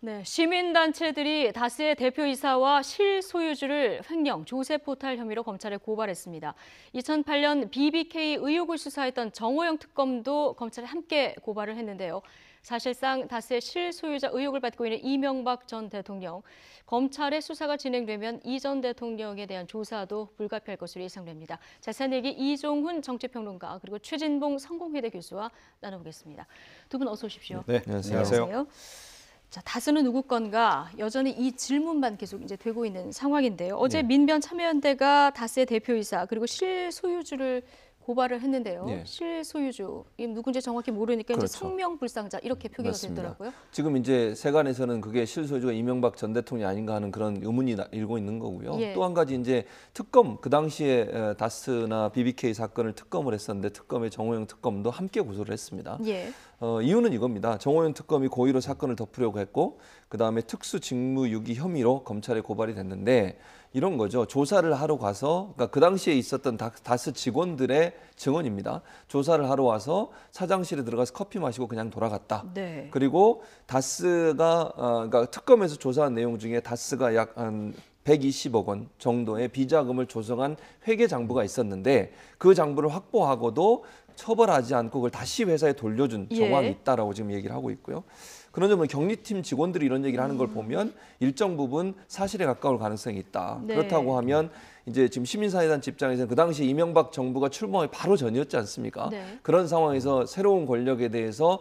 네, 시민단체들이 다스의 대표이사와 실소유주를 횡령, 조세 포탈 혐의로 검찰에 고발했습니다. 2008년 BBK 의혹을 수사했던 정호영 특검도 검찰에 함께 고발을 했는데요. 사실상 다스의 실소유자 의혹을 받고 있는 이명박 전 대통령, 검찰의 수사가 진행되면 이 전 대통령에 대한 조사도 불가피할 것으로 예상됩니다. 자세한 얘기 이종훈 정치평론가 그리고 최진봉 성공회대 교수와 나눠보겠습니다. 두 분 어서 오십시오. 네, 안녕하세요. 자, 다스는 누구 건가? 여전히 이 질문만 계속 이제 되고 있는 상황인데요. 어제 네. 민변 참여연대가 다스의 대표이사 그리고 실소유주를 고발을 했는데요. 네. 실소유주, 이 누군지 정확히 모르니까 그렇죠. 이제 성명불상자 이렇게 표기가 맞습니다. 됐더라고요. 지금 이제 세간에서는 그게 실소유주가 이명박 전 대통령이 아닌가 하는 그런 의문이 일고 있는 거고요. 예. 또 한 가지 이제 특검, 그 당시에 다스나 BBK 사건을 특검을 했었는데 특검의 정호영 특검도 함께 고소를 했습니다. 예. 이유는 이겁니다. 정호영 특검이 고의로 사건을 덮으려고 했고 그다음에 특수직무유기 혐의로 검찰에 고발이 됐는데 이런 거죠. 조사를 하러 가서 그러니까 그 당시에 있었던 다스 직원들의 증언입니다. 조사를 하러 와서 사장실에 들어가서 커피 마시고 그냥 돌아갔다. 네. 그리고 다스가 그러니까 특검에서 조사한 내용 중에 다스가 약 한 120억 원 정도의 비자금을 조성한 회계 장부가 있었는데 그 장부를 확보하고도 처벌하지 않고 그걸 다시 회사에 돌려준 정황이 있다라고 지금 얘기를 하고 있고요. 그런 점은 경리팀 직원들이 이런 얘기를 하는 걸 보면 일정 부분 사실에 가까울 가능성이 있다. 네. 그렇다고 하면 이제 지금 시민사회단체 입장에서는 그 당시 이명박 정부가 출범하기 바로 전이었지 않습니까? 네. 그런 상황에서 새로운 권력에 대해서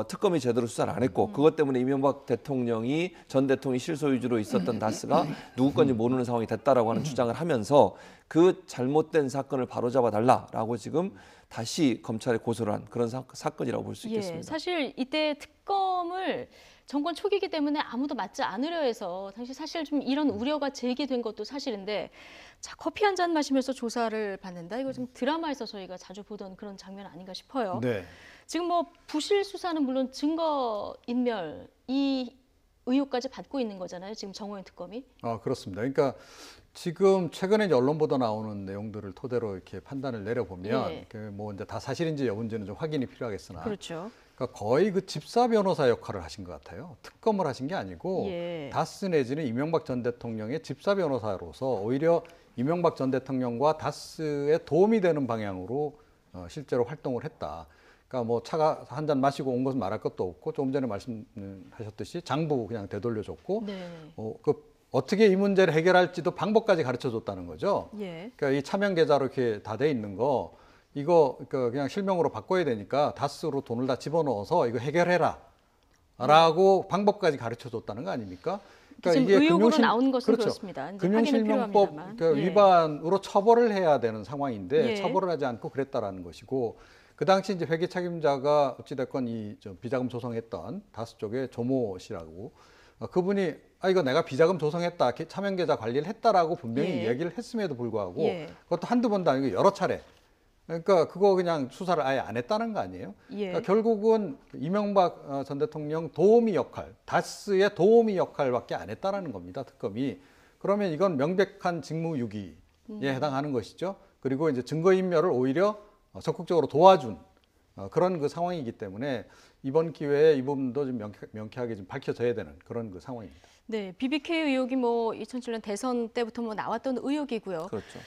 특검이 제대로 수사를 안 했고 그것 때문에 이명박 대통령이 전 대통령이 실소유주로 있었던 다스가 누구 건지 모르는 상황이 됐다라고 하는 주장을 하면서 그 잘못된 사건을 바로잡아 달라라고 지금 다시 검찰에 고소를 한 그런 사건이라고 볼 수 있겠습니다. 예, 사실 이때 특검을 정권 초기이기 때문에 아무도 맡지 않으려 해서 당시 사실 좀 이런 우려가 제기된 것도 사실인데 자, 커피 한 잔 마시면서 조사를 받는다. 이거 좀 드라마에서 저희가 자주 보던 그런 장면 아닌가 싶어요. 네. 지금 뭐 부실 수사는 물론 증거 인멸 이 의혹까지 받고 있는 거잖아요. 지금 정호영 특검이. 그렇습니다. 그러니까 지금 최근에 이제 언론 보도 나오는 내용들을 토대로 이렇게 판단을 내려보면 예. 뭐 이제 다 사실인지 여부인지는 좀 확인이 필요하겠으나 그렇죠. 그러니까 거의 그 집사 변호사 역할을 하신 것 같아요. 특검을 하신 게 아니고 예. 다스 내지는 이명박 전 대통령의 집사 변호사로서 오히려 이명박 전 대통령과 다스에 도움이 되는 방향으로 실제로 활동을 했다. 그러니까 뭐 차가 한 잔 마시고 온 것은 말할 것도 없고 조금 전에 말씀하셨듯이 장부 그냥 되돌려줬고 네. 어떻게 이 문제를 해결할지도 방법까지 가르쳐줬다는 거죠. 예. 그러니까 이 차명 계좌로 이렇게 다 돼 있는 거 이거 그냥 실명으로 바꿔야 되니까 다스로 돈을 다 집어넣어서 이거 해결해라라고 방법까지 가르쳐줬다는 거 아닙니까? 지금 이게 의혹으로 나온 것은 그렇죠. 그렇습니다. 이제 확인은 금융실명법 필요합니다만. 그 위반으로 처벌을 해야 되는 상황인데 예. 처벌을 하지 않고 그랬다라는 것이고 그 당시 이제 회계 책임자가 어찌됐건 이 비자금 조성했던 다스 쪽의 조모 씨라고 그분이 이거 내가 비자금 조성했다, 차명계좌 관리를 했다라고 분명히 이야기를 했음에도 불구하고 그것도 한두 번도 아니고 여러 차례. 그러니까 그거 그냥 수사를 아예 안 했다는 거 아니에요? 그러니까 결국은 이명박 전 대통령 도우미 역할, 다스의 도우미 역할밖에 안 했다라는 겁니다, 특검이. 그러면 이건 명백한 직무유기에 해당하는 것이죠. 그리고 이제 증거인멸을 오히려 적극적으로 도와준 그런 그 상황이기 때문에 이번 기회에 이 부분도 좀 명쾌하게 좀 밝혀져야 되는 그런 그 상황입니다. 네, BBK 의혹이 뭐 2007년 대선 때부터 뭐 나왔던 의혹이고요. 그렇죠.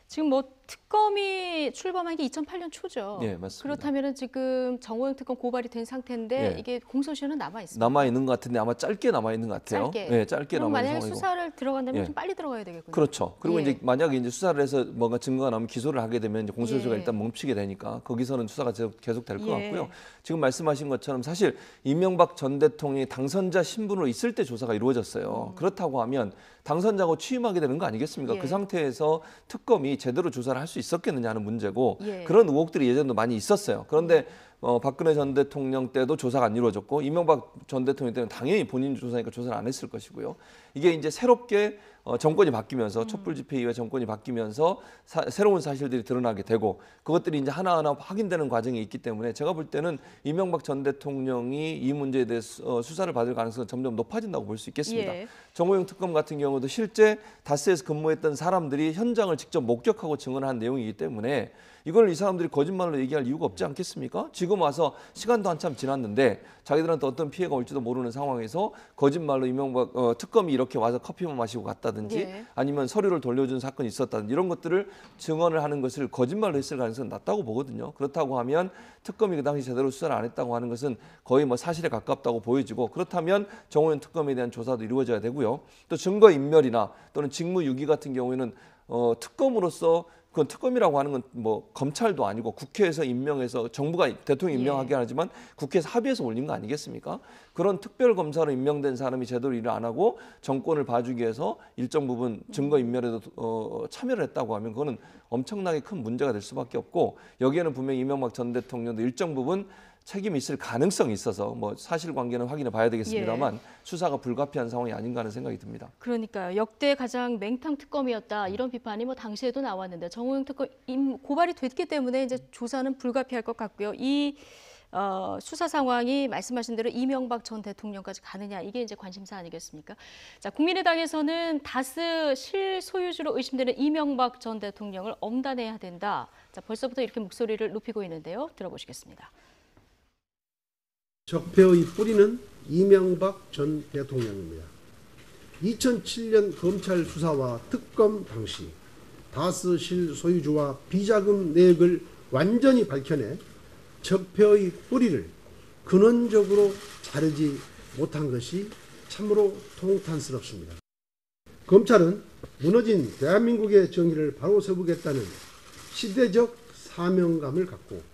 지금 뭐 특검이 출범한 게 2008년 초죠. 네, 맞습니다. 그렇다면은 지금 정호영 특검 고발이 된 상태인데 예. 이게 공소시효는 남아 있습니다. 남아 있는 것 같은데 아마 짧게 남아 있는 것 같아요. 짧게. 네, 짧게 그럼 남아 있는 만약에 상황이고. 수사를 들어간다면 예. 좀 빨리 들어가야 되겠군요. 그렇죠. 그리고 예. 이제 만약에 이제 수사를 해서 뭔가 증거가 나오면 기소를 하게 되면 이제 공소시효가 예. 일단 멈추게 되니까 거기서는 수사가 계속 될 것 예. 같고요. 지금 말씀하신 것처럼 사실 이명박 전 대통령이 당선자 신분으로 있을 때 조사가 이루어졌어요. 그렇다고 하면 당선자고 취임하게 되는 거 아니겠습니까? 예. 그 상태에서 특검이 제대로 조사를 할 수 있었겠느냐 하는 문제고 예. 그런 의혹들이 예전에도 많이 있었어요. 그런데 박근혜 전 대통령 때도 조사가 안 이루어졌고 이명박 전 대통령 때는 당연히 본인 조사니까 조사를 안 했을 것이고요. 이게 이제 새롭게 정권이 바뀌면서 촛불 집회 이후에 정권이 바뀌면서 새로운 사실들이 드러나게 되고 그것들이 이제 하나하나 확인되는 과정이 있기 때문에 제가 볼 때는 이명박 전 대통령이 이 문제에 대해서 수사를 받을 가능성은 점점 높아진다고 볼 수 있겠습니다. 예. 정호영 특검 같은 경우도 실제 다스에서 근무했던 사람들이 현장을 직접 목격하고 증언한 내용이기 때문에 이걸 이 사람들이 거짓말로 얘기할 이유가 없지 않겠습니까? 지금 와서 시간도 한참 지났는데 자기들한테 어떤 피해가 올지도 모르는 상황에서 거짓말로 이명박 특검이 이렇게 와서 커피만 마시고 갔다든지 예. 아니면 서류를 돌려준 사건이 있었다든지 이런 것들을 증언을 하는 것을 거짓말로 했을 가능성은 낮다고 보거든요. 그렇다고 하면 특검이 그 당시 제대로 수사를 안 했다고 하는 것은 거의 뭐 사실에 가깝다고 보여지고, 그렇다면 정호연 특검에 대한 조사도 이루어져야 되고요. 또 증거인멸이나 또는 직무유기 같은 경우에는 특검으로서, 그건 특검이라고 하는 건 뭐 검찰도 아니고 국회에서 임명해서 정부가 대통령 임명하게 하지만 국회에서 합의해서 올린 거 아니겠습니까? 그런 특별 검사로 임명된 사람이 제대로 일을 안 하고 정권을 봐주기 위해서 일정 부분 증거 인멸에도 참여를 했다고 하면 그거는 엄청나게 큰 문제가 될 수밖에 없고, 여기에는 분명히 이명박 전 대통령도 일정 부분 책임이 있을 가능성이 있어서 뭐 사실관계는 확인해 봐야 되겠습니다만 수사가 불가피한 상황이 아닌가 하는 생각이 듭니다. 그러니까요. 역대 가장 맹탕 특검이었다 이런 비판이 뭐 당시에도 나왔는데 정호영 특검 고발이 됐기 때문에 이제 조사는 불가피할 것 같고요. 이 수사 상황이 말씀하신 대로 이명박 전 대통령까지 가느냐, 이게 이제 관심사 아니겠습니까? 자, 국민의당에서는 다스 실소유주로 의심되는 이명박 전 대통령을 엄단해야 된다. 자, 벌써부터 이렇게 목소리를 높이고 있는데요. 들어보시겠습니다. 적폐의 뿌리는 이명박 전 대통령입니다. 2007년 검찰 수사와 특검 당시 다스 실소유주와 비자금 내역을 완전히 밝혀내 적폐의 뿌리를 근원적으로 자르지 못한 것이 참으로 통탄스럽습니다. 검찰은 무너진 대한민국의 정의를 바로 세우겠다는 시대적 사명감을 갖고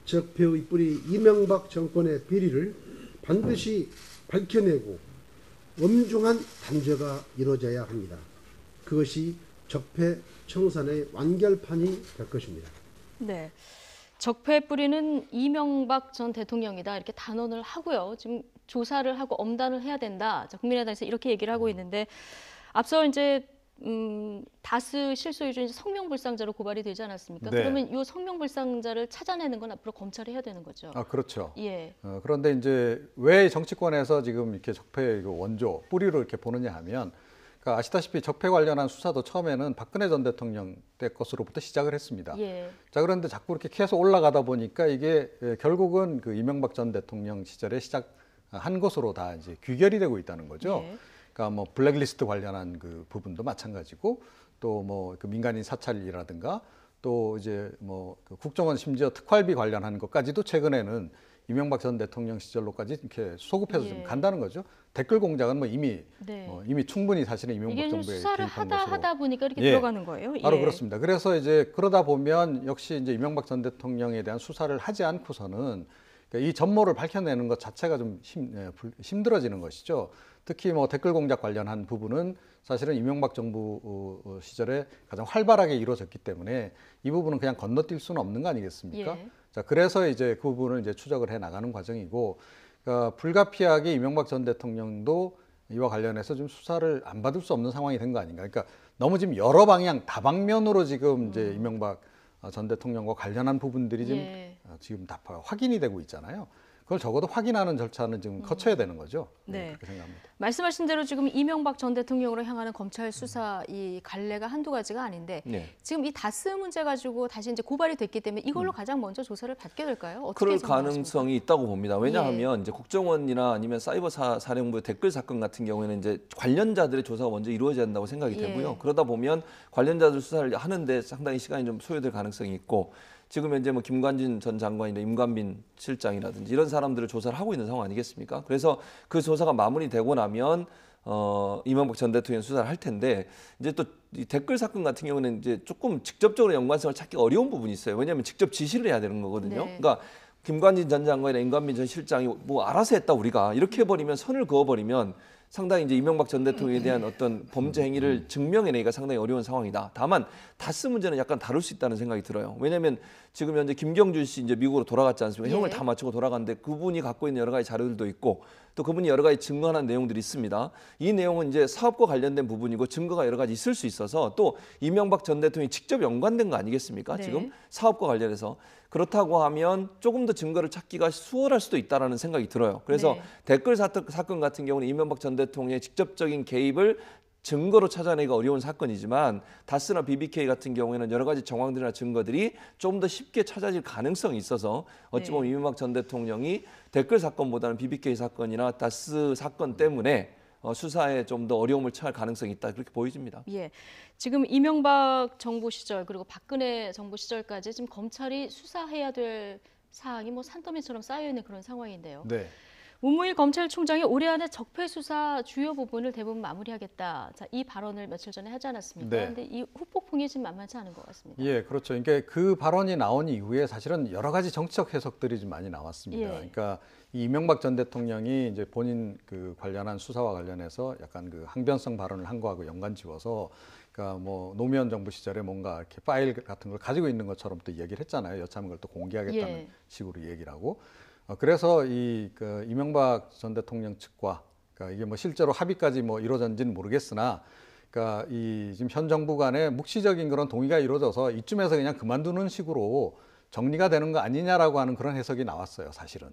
적폐의 뿌리 이명박 정권의 비리를 반드시 밝혀내고 엄중한 단죄가 이루어져야 합니다. 그것이 적폐 청산의 완결판이 될 것입니다. 네, 적폐의 뿌리는 이명박 전 대통령이다 이렇게 단언을 하고요. 지금 조사를 하고 엄단을 해야 된다. 자, 국민의당에서 이렇게 얘기를 하고 있는데, 앞서 이제 다스 실소유주 성명불상자로 고발이 되지 않았습니까? 네. 그러면 이 성명불상자를 찾아내는 건 앞으로 검찰이 해야 되는 거죠. 아, 그렇죠. 예. 그런데 이제 왜 정치권에서 지금 이렇게 적폐의 그 원조, 뿌리로 이렇게 보느냐 하면, 그러니까 아시다시피 적폐 관련한 수사도 처음에는 박근혜 전 대통령 때 것으로부터 시작을 했습니다. 예. 자, 그런데 자꾸 이렇게 계속 올라가다 보니까 이게 결국은 그 이명박 전 대통령 시절에 시작한 것으로 다 이제 귀결이 되고 있다는 거죠. 예. 그러니까 뭐 블랙리스트 관련한 그 부분도 마찬가지고, 또 뭐 그 민간인 사찰이라든가, 또 이제 뭐 그 국정원 심지어 특활비 관련한 것까지도 최근에는 이명박 전 대통령 시절로까지 이렇게 소급해서 좀 간다는 거죠. 댓글 공작은 뭐 이미 네. 이미 충분히 사실은 이명박 이게 좀 정부에 수사를 개입한 하다 것으로 보니까 이렇게 예. 들어가는 거예요. 바로 예. 그렇습니다. 그래서 이제 그러다 보면 역시 이제 이명박 전 대통령에 대한 수사를 하지 않고서는 그러니까 이 전모를 밝혀내는 것 자체가 좀 힘들어지는 것이죠. 특히 뭐 댓글 공작 관련한 부분은 사실은 이명박 정부 시절에 가장 활발하게 이루어졌기 때문에 이 부분은 그냥 건너뛸 수는 없는 거 아니겠습니까? 예. 자, 그래서 이제 그 부분을 이제 추적을 해 나가는 과정이고, 그러니까 불가피하게 이명박 전 대통령도 이와 관련해서 좀 수사를 안 받을 수 없는 상황이 된 거 아닌가. 그러니까 너무 지금 여러 방향 다방면으로 지금 이제 이명박 전 대통령과 관련한 부분들이 지금 예. 지금 다 확인이 되고 있잖아요. 그걸 적어도 확인하는 절차는 지금 거쳐야 되는 거죠. 네. 그렇게 생각합니다. 말씀하신 대로 지금 이명박 전 대통령으로 향하는 검찰 수사 이 갈래가 한두 가지가 아닌데 네. 지금 이 다스 문제 가지고 다시 이제 고발이 됐기 때문에 이걸로 가장 먼저 조사를 받게 될까요? 어떻게 그럴 생각하십니까? 가능성이 있다고 봅니다. 왜냐하면 이제 국정원이나 아니면 사이버 사령부의 댓글 사건 같은 경우에는 이제 관련자들의 조사가 먼저 이루어져야 한다고 생각이 되고요. 예. 그러다 보면 관련자들 수사를 하는데 상당히 시간이 좀 소요될 가능성이 있고, 지금 현재 뭐 김관진 전 장관이나 임관빈 실장이라든지 이런 사람들을 조사를 하고 있는 상황 아니겠습니까? 그래서 그 조사가 마무리되고 나면 이명박 전 대통령 수사를 할 텐데, 이제 또 이 댓글 사건 같은 경우는 이제 조금 직접적으로 연관성을 찾기 어려운 부분이 있어요. 왜냐하면 직접 지시를 해야 되는 거거든요. 네. 그러니까 김관진 전 장관이나 임관빈 전 실장이 뭐 알아서 했다 우리가 이렇게 해버리면, 선을 그어버리면 상당히 이제 이명박 전 대통령에 대한 어떤 범죄 행위를 증명해내기가 상당히 어려운 상황이다. 다만 다스 문제는 약간 다룰 수 있다는 생각이 들어요. 왜냐하면 지금 현재 김경준 씨 이제 미국으로 돌아갔지 않습니까? 예. 형을 다 마치고 돌아갔는데 그분이 갖고 있는 여러 가지 자료들도 있고, 또 그분이 여러 가지 증언한 내용들이 있습니다. 이 내용은 이제 사업과 관련된 부분이고 증거가 여러 가지 있을 수 있어서, 또 이명박 전 대통령이 직접 연관된 거 아니겠습니까? 네. 지금 사업과 관련해서. 그렇다고 하면 조금 더 증거를 찾기가 수월할 수도 있다라는 생각이 들어요. 그래서 네. 댓글 사건 같은 경우는 이명박 전 대통령의 직접적인 개입을 증거로 찾아내기가 어려운 사건이지만 다스나 BBK 같은 경우에는 여러 가지 정황들이나 증거들이 좀 더 쉽게 찾아질 가능성이 있어서 어찌 보면 이명박 전 대통령이 댓글 사건보다는 BBK 사건이나 다스 사건 때문에 수사에 좀 더 어려움을 처할 가능성이 있다 그렇게 보여집니다. 예. 지금 이명박 정부 시절 그리고 박근혜 정부 시절까지 지금 검찰이 수사해야 될 사항이 뭐 산더미처럼 쌓여 있는 그런 상황인데요. 네. 문무일 검찰총장이 올해 안에 적폐 수사 주요 부분을 대부분 마무리하겠다. 자, 이 발언을 며칠 전에 하지 않았습니까? 네. 그런데 이 후폭풍이 지금 만만치 않은 것 같습니다. 예, 그렇죠. 그러니까 그 발언이 나온 이후에 사실은 여러 가지 정치적 해석들이 좀 많이 나왔습니다. 예. 그러니까 이 이명박 전 대통령이 이제 본인 그 관련한 수사와 관련해서 약간 그 항변성 발언을 한 거하고 연관지어서 그러니까 뭐 노무현 정부 시절에 뭔가 이렇게 파일 같은 걸 가지고 있는 것처럼 또 얘기를 했잖아요. 여차하면 그걸 또 공개하겠다는 예. 식으로 얘기를 하고. 그래서 그 이명박 전 대통령 측과 그러니까 이게 뭐 실제로 합의까지 뭐 이루어졌는지는 모르겠으나 그러니까 이 지금 현 정부 간에 묵시적인 그런 동의가 이루어져서 이쯤에서 그냥 그만두는 식으로 정리가 되는 거 아니냐라고 하는 그런 해석이 나왔어요, 사실은.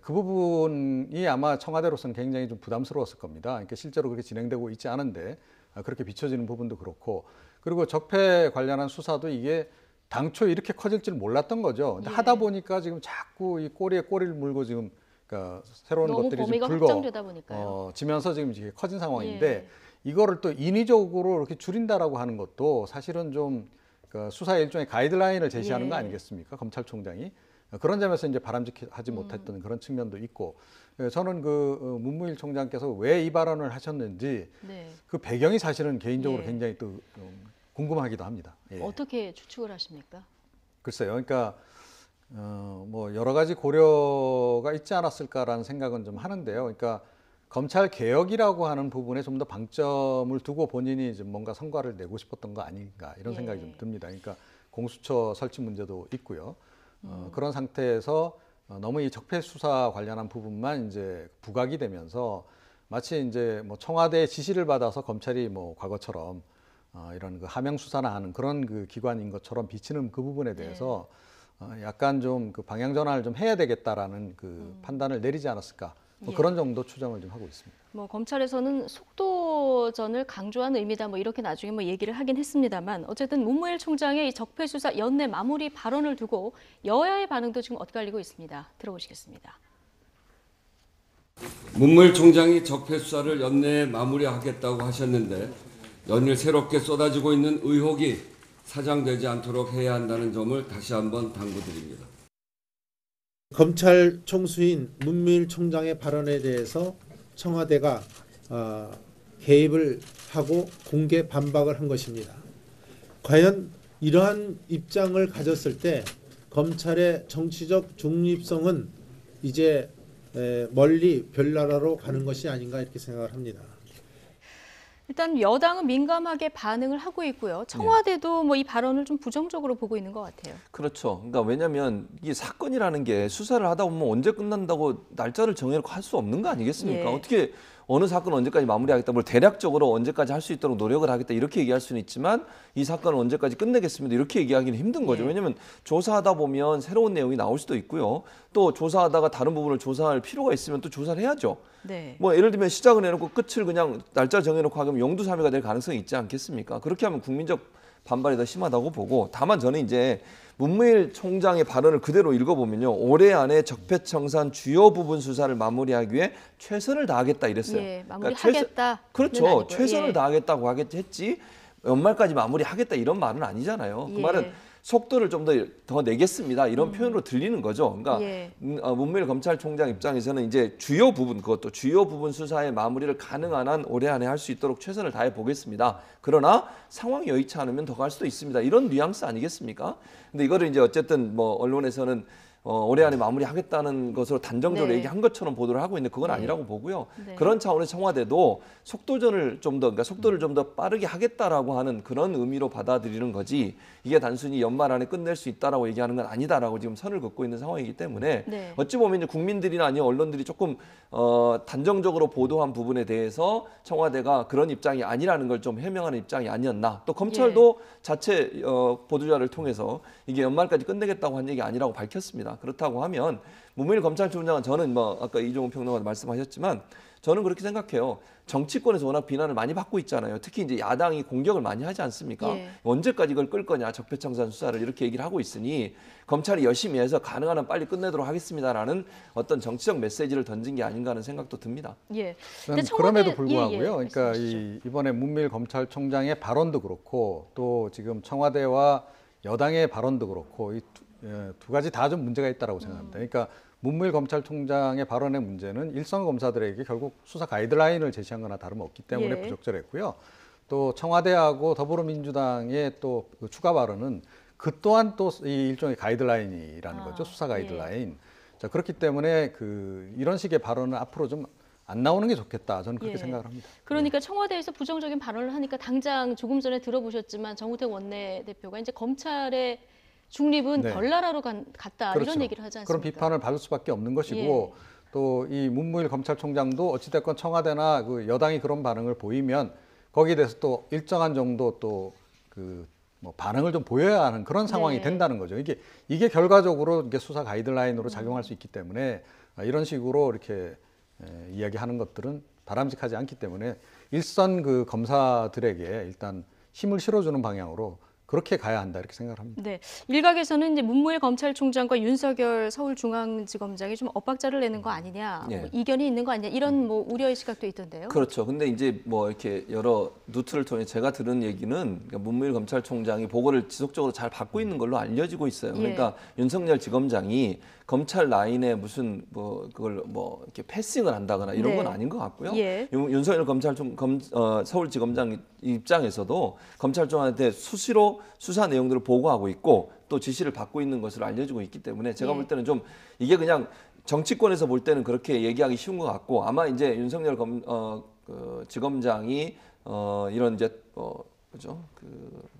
그 부분이 아마 청와대로서는 굉장히 좀 부담스러웠을 겁니다. 그러니까 실제로 그렇게 진행되고 있지 않은데 그렇게 비춰지는 부분도 그렇고 그리고 적폐 관련한 수사도 이게 당초 이렇게 커질 줄 몰랐던 거죠. 근데 예. 하다 보니까 지금 자꾸 이 꼬리에 꼬리를 물고 지금 그러니까 새로운 너무 것들이 범위가 좀 확장되다 보니까요. 지면서 지금 이게 커진 상황인데 예. 이거를 또 인위적으로 이렇게 줄인다라고 하는 것도 사실은 좀 그 수사의 일종의 가이드라인을 제시하는 예. 거 아니겠습니까? 검찰총장이 그런 점에서 이제 바람직하지 못했던 그런 측면도 있고 저는 그 문무일 총장께서 왜 이 발언을 하셨는지 네. 그 배경이 사실은 개인적으로 예. 굉장히 또 궁금하기도 합니다. 예. 어떻게 추측을 하십니까? 글쎄요. 그러니까 뭐 여러 가지 고려가 있지 않았을까라는 생각은 좀 하는데요. 그러니까 검찰 개혁이라고 하는 부분에 좀 더 방점을 두고 본인이 좀 뭔가 성과를 내고 싶었던 거 아닌가 이런 생각이 좀 듭니다. 그러니까 공수처 설치 문제도 있고요. 그런 상태에서 너무 이 적폐 수사 관련한 부분만 이제 부각이 되면서 마치 이제 뭐 청와대의 지시를 받아서 검찰이 뭐 과거처럼 이런 그 하명 수사나 하는 그런 그 기관인 것처럼 비치는 그 부분에 대해서 약간 좀 그 방향 전환을 좀 해야 되겠다라는 그 판단을 내리지 않았을까 뭐 예. 그런 정도 추정을 좀 하고 있습니다. 뭐 검찰에서는 속도전을 강조하는 의미다 뭐 이렇게 나중에 뭐 얘기를 하긴 했습니다만 어쨌든 문무일 총장의 이 적폐 수사 연내 마무리 발언을 두고 여야의 반응도 지금 엇갈리고 있습니다. 들어보시겠습니다. 문무일 총장이 적폐 수사를 연내에 마무리하겠다고 하셨는데 연일 새롭게 쏟아지고 있는 의혹이 사장되지 않도록 해야 한다는 점을 다시 한번 당부드립니다. 검찰 총수인 문무일 총장의 발언에 대해서 청와대가 개입을 하고 공개 반박을 한 것입니다. 과연 이러한 입장을 가졌을 때 검찰의 정치적 중립성은 이제 멀리 별나라로 가는 것이 아닌가 이렇게 생각을 합니다. 일단 여당은 민감하게 반응을 하고 있고요. 청와대도 뭐 이 발언을 좀 부정적으로 보고 있는 것 같아요. 그렇죠. 그러니까 왜냐하면 이 사건이라는 게 수사를 하다 보면 언제 끝난다고 날짜를 정해놓고 할 수 없는 거 아니겠습니까? 예. 어떻게 어느 사건 언제까지 마무리하겠다, 뭘 대략적으로 언제까지 할 수 있도록 노력을 하겠다 이렇게 얘기할 수는 있지만 이 사건을 언제까지 끝내겠습니다 이렇게 얘기하기는 힘든 거죠. 예. 왜냐하면 조사하다 보면 새로운 내용이 나올 수도 있고요. 또 조사하다가 다른 부분을 조사할 필요가 있으면 또 조사를 해야죠. 네. 뭐 예를 들면 시작을 해놓고 끝을 그냥 날짜 정해놓고 하면 영두삼위가 될 가능성이 있지 않겠습니까? 그렇게 하면 국민적 반발이 더 심하다고 보고 다만 저는 이제 문무일 총장의 발언을 그대로 읽어보면요. 올해 안에 적폐청산 주요 부분 수사를 마무리하기 위해 최선을 다하겠다 이랬어요. 예, 그러니까 마무리하겠다. 그렇죠. 최선을 예. 다하겠다고 하겠지 연말까지 마무리하겠다 이런 말은 아니잖아요. 그 예. 말은 속도를 좀 더 내겠습니다. 이런 표현으로 들리는 거죠. 그러니까 예. 문무일 검찰총장 입장에서는 이제 주요 부분 그것도 주요 부분 수사의 마무리를 가능한 한 올해 안에 할 수 있도록 최선을 다해 보겠습니다. 그러나 상황이 여의치 않으면 더 갈 수도 있습니다. 이런 뉘앙스 아니겠습니까? 근데 이거를 이제 어쨌든 뭐 언론에서는 올해 안에 마무리하겠다는 것으로 단정적으로 네. 얘기한 것처럼 보도를 하고 있는데 그건 아니라고 보고요. 네. 그런 차원에서 청와대도 속도전을 좀 더, 그러니까 속도를 좀 더 빠르게 하겠다라고 하는 그런 의미로 받아들이는 거지 이게 단순히 연말 안에 끝낼 수 있다라고 얘기하는 건 아니다라고 지금 선을 긋고 있는 상황이기 때문에 네. 어찌 보면 이제 국민들이나 아니면 언론들이 조금 단정적으로 보도한 부분에 대해서 청와대가 그런 입장이 아니라는 걸 좀 해명하는 입장이 아니었나. 또 검찰도 자체 보도자를 통해서 이게 연말까지 끝내겠다고 한 얘기 아니라고 밝혔습니다. 그렇다고 하면 문무일 검찰총장은 저는 뭐 아까 이종훈 평론가도 말씀하셨지만 저는 그렇게 생각해요. 정치권에서 워낙 비난을 많이 받고 있잖아요. 특히 이제 야당이 공격을 많이 하지 않습니까? 예. 언제까지 이걸 끌 거냐, 적폐청산 수사를 이렇게 얘기를 하고 있으니 검찰이 열심히 해서 가능한 한 빨리 끝내도록 하겠습니다라는 어떤 정치적 메시지를 던진 게 아닌가 하는 생각도 듭니다. 예. 저는 근데 그럼에도 청와대- 불구하고요. 예, 예. 그러니까 말씀하시죠. 이번에 문무일 검찰총장의 발언도 그렇고 또 지금 청와대와 여당의 발언도 그렇고 이 두 가지 다 좀 문제가 있다라고 생각합니다. 그러니까 문무일 검찰총장의 발언의 문제는 일선 검사들에게 결국 수사 가이드라인을 제시한 거나 다름없기 때문에 예. 부적절했고요. 또 청와대하고 더불어민주당의 또그 추가 발언은 그 또한 또 이 일종의 가이드라인이라는 거죠. 수사 가이드라인. 자, 그렇기 때문에 이런 식의 발언은 앞으로 좀 안 나오는 게 좋겠다. 저는 그렇게 예. 생각을 합니다. 그러니까 청와대에서 부정적인 발언을 하니까 당장 조금 전에 들어보셨지만 정우택 원내대표가 이제 검찰의 중립은 네. 별나라로 갔다 그렇죠. 이런 얘기를 하지 않습니까? 그런 비판을 받을 수밖에 없는 것이고 또 이 문무일 검찰총장도 어찌됐건 청와대나 그 여당이 그런 반응을 보이면 거기에 대해서 또 일정한 정도 또 뭐 반응을 좀 보여야 하는 그런 상황이 네. 된다는 거죠. 이게 결과적으로 이게 수사 가이드라인으로 작용할 수 있기 때문에 이런 식으로 이렇게 이야기하는 것들은 바람직하지 않기 때문에 일선 그 검사들에게 일단 힘을 실어주는 방향으로 그렇게 가야 한다 이렇게 생각을 합니다. 네, 일각에서는 이제 문무일 검찰총장과 윤석열 서울중앙지검장이 좀 엇박자를 내는 거 아니냐, 예. 뭐 이견이 있는 거 아니냐 이런 뭐 우려의 시각도 있던데요. 그렇죠. 근데 이제 뭐 이렇게 여러 루트를 통해 제가 들은 얘기는 그러니까 문무일 검찰총장이 보고를 지속적으로 잘 받고 있는 걸로 알려지고 있어요. 예. 그러니까 윤석열 지검장이 검찰 라인에 무슨 뭐 그걸 뭐 이렇게 패싱을 한다거나 이런 네. 건 아닌 것 같고요. 예. 윤석열 서울지검장 입장에서도 검찰총장한테 수시로 수사 내용들을 보고하고 있고 또 지시를 받고 있는 것으로 알려지고 있기 때문에 제가 예. 볼 때는 좀 이게 그냥 정치권에서 볼 때는 그렇게 얘기하기 쉬운 것 같고 아마 이제 윤석열 지검장이 이런 이제 그죠?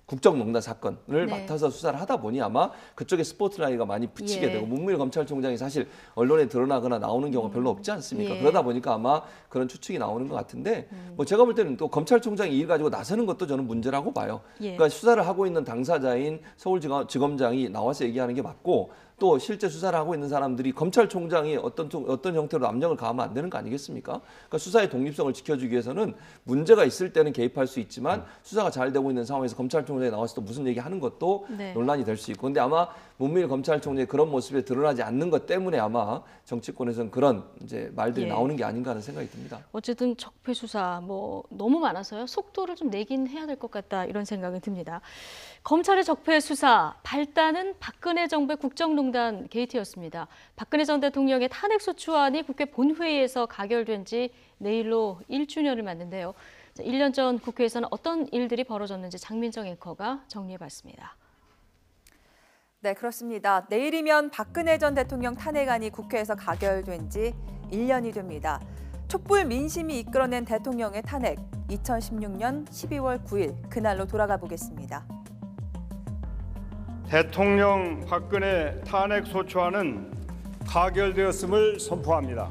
국정농단 사건을 네. 맡아서 수사를 하다 보니 아마 그쪽에 스포트라이트가 많이 붙이게 예. 되고 문무일 검찰총장이 사실 언론에 드러나거나 나오는 경우가 별로 없지 않습니까? 예. 그러다 보니까 아마 그런 추측이 나오는 것 같은데 뭐 제가 볼 때는 또 검찰총장이 이 일 가지고 나서는 것도 저는 문제라고 봐요. 예. 그러니까 수사를 하고 있는 당사자인 서울지검장이 나와서 얘기하는 게 맞고 또 실제 수사를 하고 있는 사람들이 검찰총장이 어떤 형태로 압력을 가하면 안 되는 거 아니겠습니까? 그러니까 수사의 독립성을 지켜주기 위해서는 문제가 있을 때는 개입할 수 있지만 수사가 잘 되고 있는 상황에서 검찰총장이 나와서 또 무슨 얘기하는 것도 네. 논란이 될 수 있고, 근데 아마 문무일 검찰총장의 그런 모습에 드러나지 않는 것 때문에 아마 정치권에서는 그런 이제 말들이 예. 나오는 게 아닌가 하는 생각이 듭니다. 어쨌든 적폐 수사 뭐 너무 많아서요. 속도를 좀 내긴 해야 될 것 같다 이런 생각이 듭니다. 검찰의 적폐 수사 발단은 박근혜 정부의 국정농단 게이트였습니다. 박근혜 전 대통령의 탄핵소추안이 국회 본회의에서 가결된 지 내일로 1주년을 맞는데요. 1년 전 국회에서는 어떤 일들이 벌어졌는지 장민정 앵커가 정리해봤습니다. 네, 그렇습니다. 내일이면 박근혜 전 대통령 탄핵안이 국회에서 가결된 지 1년이 됩니다. 촛불 민심이 이끌어낸 대통령의 탄핵, 2016년 12월 9일 그날로 돌아가 보겠습니다. 대통령 박근혜 탄핵 소추안은 가결되었음을 선포합니다.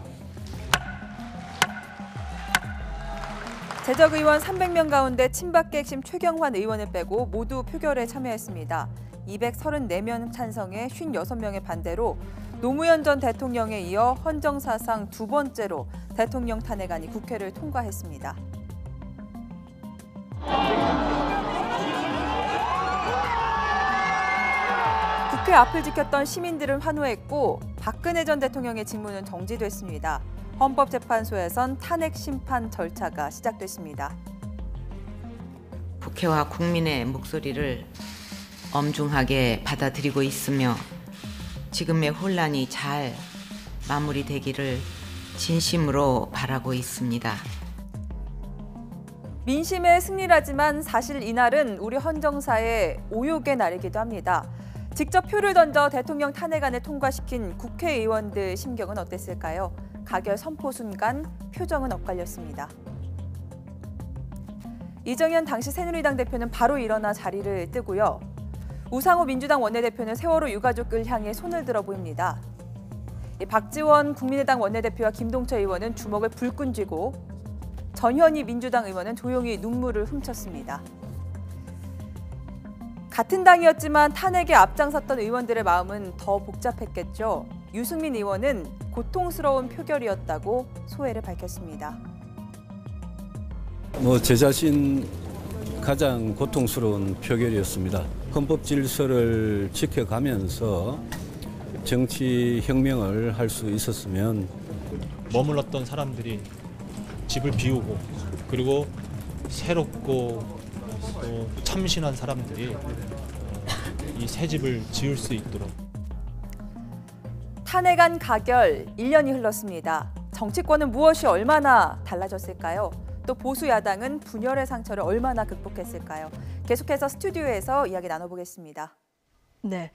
재적 의원 300명 가운데 친박계 핵심 최경환 의원을 빼고 모두 표결에 참여했습니다. 234명 찬성에 56명의 반대로 노무현 전 대통령에 이어 헌정사상 두 번째로 대통령 탄핵안이 국회를 통과했습니다. 국회 앞을 지켰던 시민들은 환호했고 박근혜 전 대통령의 직무는 정지됐습니다. 헌법재판소에선 탄핵 심판 절차가 시작됐습니다. 국회와 국민의 목소리를 엄중하게 받아들이고 있으며 지금의 혼란이 잘 마무리되기를 진심으로 바라고 있습니다. 민심의 승리라지만 사실 이날은 우리 헌정사의 오욕의 날이기도 합니다. 직접 표를 던져 대통령 탄핵안을 통과시킨 국회의원들 심경은 어땠을까요? 가결 선포 순간 표정은 엇갈렸습니다. 이정현 당시 새누리당 대표는 바로 일어나 자리를 뜨고요. 우상호 민주당 원내대표는 세월호 유가족을 향해 손을 들어 보입니다. 박지원 국민의당 원내대표와 김동철 의원은 주먹을 불끈 쥐고 전현희 민주당 의원은 조용히 눈물을 훔쳤습니다. 같은 당이었지만 탄핵에 앞장섰던 의원들의 마음은 더 복잡했겠죠. 유승민 의원은 고통스러운 표결이었다고 소회를 밝혔습니다. 제 자신 가장 고통스러운 표결이었습니다. 헌법 질서를 지켜가면서 정치 혁명을 할 수 있었으면 머물렀던 사람들이 집을 비우고 그리고 새롭고 또 참신한 사람들이 이 새 집을 지을 수 있도록. 탄핵안 가결 1년이 흘렀습니다. 정치권은 무엇이 얼마나 달라졌을까요? 또 보수 야당은 분열의 상처를 얼마나 극복했을까요? 계속해서 스튜디오에서 이야기 나눠보겠습니다. 네.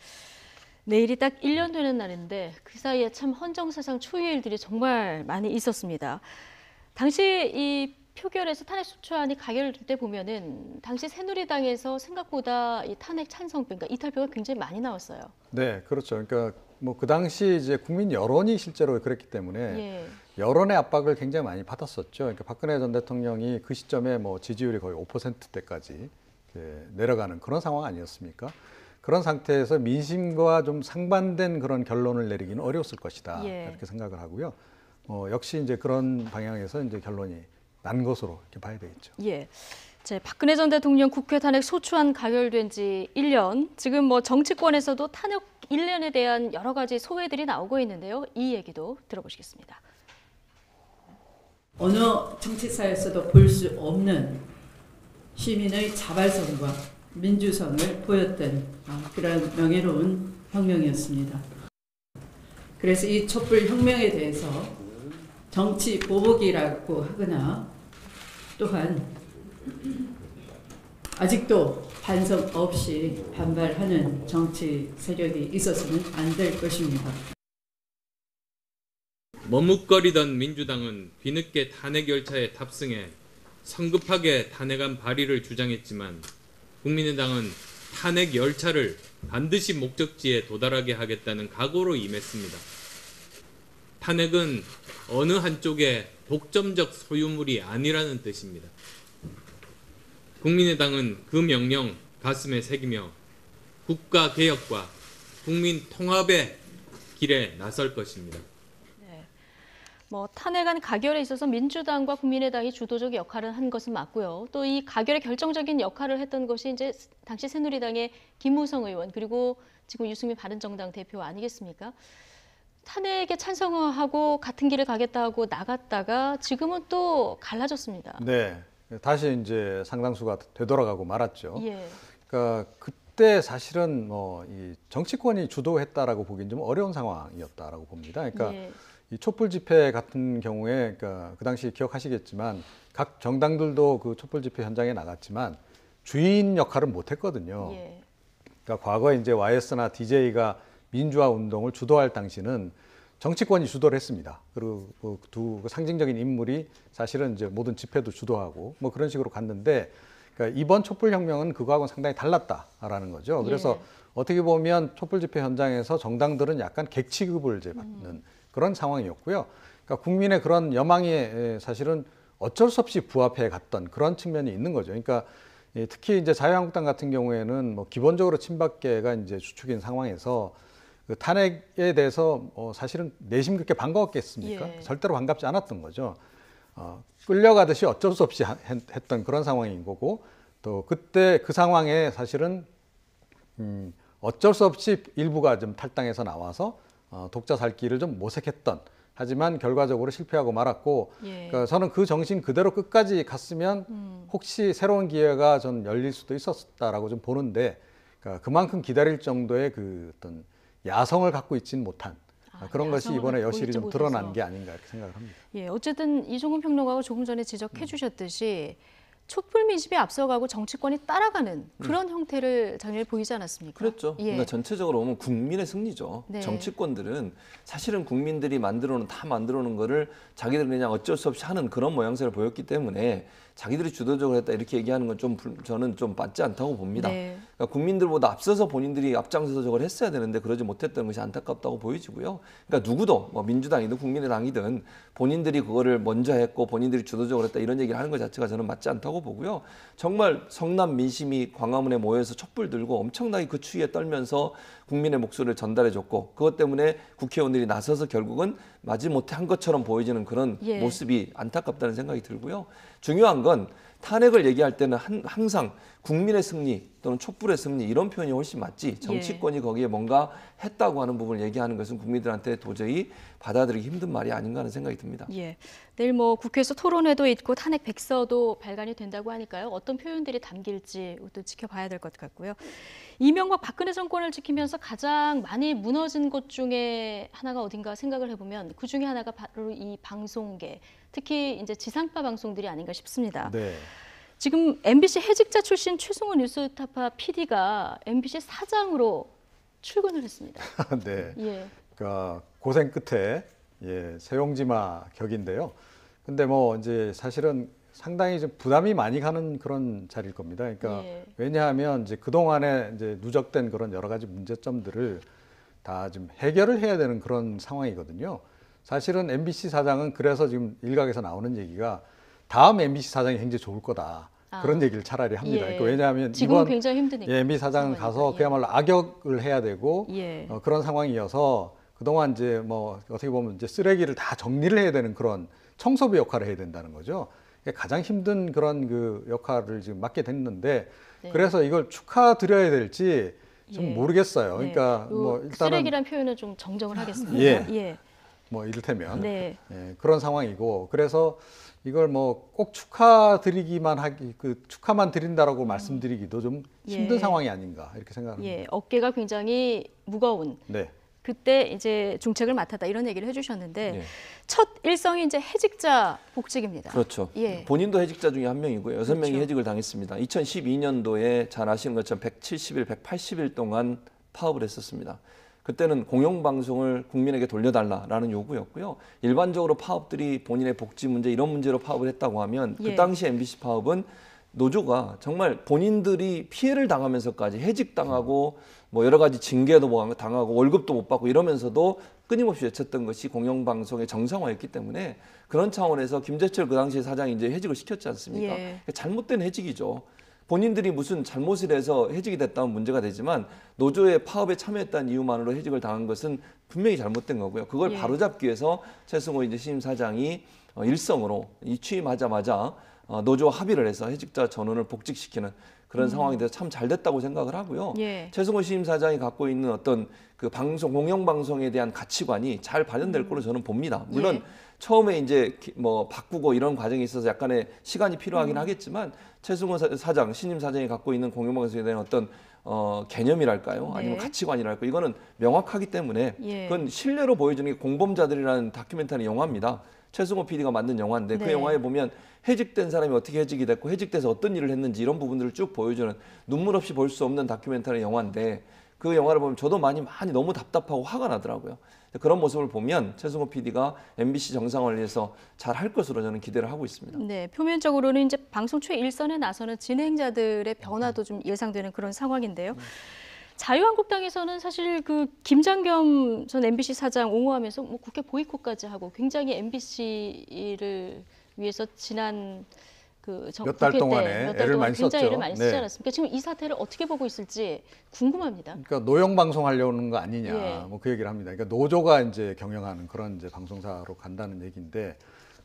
내일이 딱 1년 되는 날인데 그 사이에 참 헌정사상 초유의 일들이 정말 많이 있었습니다. 당시 이 표결에서 탄핵 소추안이 가결될 때 보면은 당시 새누리당에서 생각보다 이 탄핵 찬성표, 그러니까 이탈표가 굉장히 많이 나왔어요. 네, 그렇죠. 그러니까 그 당시 이제 국민 여론이 실제로 그랬기 때문에 여론의 압박을 굉장히 많이 받았었죠. 그러니까 박근혜 전 대통령이 그 시점에 지지율이 거의 5%대까지 내려가는 그런 상황 아니었습니까? 그런 상태에서 민심과 좀 상반된 그런 결론을 내리기는 어려웠을 것이다. 이렇게 생각을 하고요. 역시 이제 그런 방향에서 이제 결론이 난 것으로 이렇게 봐야 되겠죠. 예. 박근혜 전 대통령 국회 탄핵 소추안 가결된 지 1년. 지금 정치권에서도 탄핵 1년에 대한 여러 가지 소회들이 나오고 있는데요. 이 얘기도 들어보시겠습니다. 어느 정치사에서도 볼 수 없는 시민의 자발성과 민주성을 보였던 그런 명예로운 혁명이었습니다. 그래서 이 촛불혁명에 대해서 정치 보복이라고 하거나 또한 아직도 반성 없이 반발하는 정치 세력이 있어서는 안 될 것입니다. 머뭇거리던 민주당은 뒤늦게 탄핵 열차에 탑승해 성급하게 탄핵안 발의를 주장했지만 국민의당은 탄핵 열차를 반드시 목적지에 도달하게 하겠다는 각오로 임했습니다. 탄핵은 어느 한쪽의 독점적 소유물이 아니라는 뜻입니다. 국민의당은 그 명령 가슴에 새기며 국가 개혁과 국민 통합의 길에 나설 것입니다. 탄핵안 가결에 있어서 민주당과 국민의당이 주도적 역할을 한 것은 맞고요. 또 이 가결에 결정적인 역할을 했던 것이 이제 당시 새누리당의 김무성 의원 그리고 지금 유승민 바른정당 대표 아니겠습니까? 탄핵에 찬성하고 같은 길을 가겠다 하고 나갔다가 지금은 또 갈라졌습니다. 네, 다시 이제 상당수가 되돌아가고 말았죠. 예. 그러니까 그때 사실은 이 정치권이 주도했다라고 보기엔 좀 어려운 상황이었다라고 봅니다. 그러니까 이 촛불 집회 같은 경우에 그러니까 그 당시 기억하시겠지만 각 정당들도 그 촛불 집회 현장에 나갔지만 주인 역할은 못했거든요. 그러니까 과거에 이제 YS나 DJ가 민주화 운동을 주도할 당시는 정치권이 주도를 했습니다. 그리고 두 상징적인 인물이 사실은 이제 모든 집회도 주도하고 그런 식으로 갔는데, 그러니까 이번 촛불혁명은 그거하고는 상당히 달랐다라는 거죠. 그래서 어떻게 보면 촛불 집회 현장에서 정당들은 약간 객취급을 이제 받는 그런 상황이었고요. 그러니까 국민의 그런 여망에 사실은 어쩔 수 없이 부합해 갔던 그런 측면이 있는 거죠. 그러니까 특히 이제 자유한국당 같은 경우에는 기본적으로 친박계가 이제 주축인 상황에서 그 탄핵에 대해서 사실은 내심 그렇게 반가웠겠습니까? 절대로 반갑지 않았던 거죠. 끌려가듯이 어쩔 수 없이 했던 그런 상황인 거고, 또 그때 그 상황에 사실은 어쩔 수 없이 일부가 좀 탈당해서 나와서 독자 살 길을 좀 모색했던, 하지만 결과적으로 실패하고 말았고, 그러니까 저는 그 정신 그대로 끝까지 갔으면 혹시 새로운 기회가 좀 열릴 수도 있었다라고 좀 보는데, 그러니까 그만큼 기다릴 정도의 그 어떤 야성을 갖고 있지는 못한 그런 것이 이번에 여실히 좀 드러난 게 아닌가 이렇게 생각을 합니다. 예, 어쨌든 이종훈 평론가가 조금 전에 지적해 주셨듯이 촛불 민심이 앞서가고 정치권이 따라가는 그런 형태를 작년에 보이지 않았습니까? 그렇죠. 그러니까 전체적으로 보면 국민의 승리죠. 네. 정치권들은 사실은 국민들이 만들어 놓은 거를 자기들이 그냥 어쩔 수 없이 하는 그런 모양새를 보였기 때문에 자기들이 주도적으로 했다 이렇게 얘기하는 건 좀 저는 좀 맞지 않다고 봅니다. 네. 그러니까 그러니까 국민들보다 앞서서 본인들이 앞장서서 저걸 했어야 되는데 그러지 못했던 것이 안타깝다고 보여지고요. 그러니까 누구도 뭐 민주당이든 국민의당이든 본인들이 그거를 먼저 했고 본인들이 주도적으로 했다 이런 얘기를 하는 것 자체가 저는 맞지 않다고 보고요. 정말 성남 민심이 광화문에 모여서 촛불 들고 엄청나게 그 추위에 떨면서 국민의 목소리를 전달해줬고 그것 때문에 국회의원들이 나서서 결국은 마지못해 한 것처럼 보여지는 그런 예. 모습이 안타깝다는 생각이 들고요. 중요한 건 탄핵을 얘기할 때는 항상 국민의 승리 또는 촛불의 승리 이런 표현이 훨씬 맞지 정치권이 거기에 뭔가 했다고 하는 부분을 얘기하는 것은 국민들한테 도저히 받아들이기 힘든 말이 아닌가 하는 생각이 듭니다. 예. 내일 뭐 국회에서 토론회도 있고 탄핵 백서도 발간이 된다고 하니까요. 어떤 표현들이 담길지 또 지켜봐야 될 것 같고요. 이명박 박근혜 정권을 지키면서 가장 많이 무너진 것 중에 하나가 어딘가 생각을 해보면 그 중에 하나가 바로 이 방송계, 특히 이제 지상파 방송들이 아닌가 싶습니다. 네. 지금 MBC 해직자 출신 최승호 뉴스타파 PD가 MBC 사장으로 출근을 했습니다. 네. 예. 그러니까 고생 끝에 세용지마 격인데요. 근데 뭐 이제 사실은 상당히 좀 부담이 많이 가는 그런 자리일 겁니다. 그러니까 왜냐하면 이제 그동안에 이제 누적된 그런 여러 가지 문제점들을 다 좀 해결을 해야 되는 그런 상황이거든요. 사실은 MBC 사장은 그래서 지금 일각에서 나오는 얘기가 다음 MBC 사장이 굉장히 좋을 거다. 그런 얘기를 차라리 합니다. 예. 그러니까 왜냐하면 지금은 굉장히 힘드니까. MBC 사장은 가서 그야말로 악역을 해야 되고 그런 상황이어서 그동안 이제 뭐 어떻게 보면 이제 쓰레기를 다 정리를 해야 되는 그런 청소부 역할을 해야 된다는 거죠. 가장 힘든 그런 그 역할을 지금 맡게 됐는데 그래서 이걸 축하드려야 될지 좀 모르겠어요. 그러니까 뭐 일단은 쓰레기란 표현을 좀 정정을 하겠습니다. 뭐 이를테면 그런 상황이고 그래서 이걸 뭐 꼭 축하드리기만 축하만 드린다라고 말씀드리기도 좀 힘든 상황이 아닌가 이렇게 생각합니다. 어깨가 굉장히 무거운. 그때 이제 중책을 맡았다 이런 얘기를 해주셨는데 첫 일성이 이제 해직자 복직입니다. 그렇죠. 본인도 해직자 중에 한 명이고요. 6명이 해직을 당했습니다. 2012년도에 잘 아시는 것처럼 170일, 180일 동안 파업을 했었습니다. 그때는 공영방송을 국민에게 돌려달라라는 요구였고요. 일반적으로 파업들이 본인의 복지 문제 이런 문제로 파업을 했다고 하면 그 당시 MBC 파업은 노조가 정말 본인들이 피해를 당하면서까지 해직당하고 뭐 여러 가지 징계도 당하고 월급도 못 받고 이러면서도 끊임없이 외쳤던 것이 공영방송의 정상화였기 때문에 그런 차원에서 김재철 그 당시에 사장이 이제 해직을 시켰지 않습니까? 잘못된 해직이죠. 본인들이 무슨 잘못을 해서 해직이 됐다면 문제가 되지만 노조의 파업에 참여했다는 이유만으로 해직을 당한 것은 분명히 잘못된 거고요. 그걸 바로잡기 위해서 최승호 이제 신임 사장이 일성으로 이 취임하자마자 노조와 합의를 해서 해직자 전원을 복직시키는 그런 상황이 돼서 참 잘 됐다고 생각을 하고요. 최승호 신임 사장이 갖고 있는 어떤 그 공영방송에 대한 가치관이 잘 발현될 거로 저는 봅니다. 물론 처음에 이제 뭐 바꾸고 이런 과정에 있어서 약간의 시간이 필요하긴 하겠지만 최승호 사장, 신임 사장이 갖고 있는 공영방송에 대한 어떤 개념이랄까요? 아니면 가치관이랄까요? 이거는 명확하기 때문에 그건 신뢰로 보여주는 게 공범자들이라는 다큐멘터리 영화입니다. 최승호 PD가 만든 영화인데 그 영화에 보면 해직된 사람이 어떻게 해직이 됐고 해직돼서 어떤 일을 했는지 이런 부분들을 쭉 보여주는 눈물 없이 볼 수 없는 다큐멘터리 영화인데 그 영화를 보면 저도 많이 너무 답답하고 화가 나더라고요. 그런 모습을 보면 최승호 PD가 MBC 정상화를 위해서 잘 할 것으로 저는 기대를 하고 있습니다. 네, 표면적으로는 이제 방송 최일선에 나서는 진행자들의 변화도 좀 예상되는 그런 상황인데요. 자유한국당에서는 사실 그 김장겸 전 MBC 사장 옹호하면서 뭐 국회 보이콧까지 하고 굉장히 MBC를 위해서 지난 몇 달 동안에 애를 많이 썼죠. 굉장히 애를 많이 쓰지 않았습니까? 지금 이 사태를 어떻게 보고 있을지 궁금합니다. 그러니까 노영 방송 하려는 거 아니냐, 뭐 그 얘기를 합니다. 그러니까 노조가 이제 경영하는 그런 이제 방송사로 간다는 얘기인데,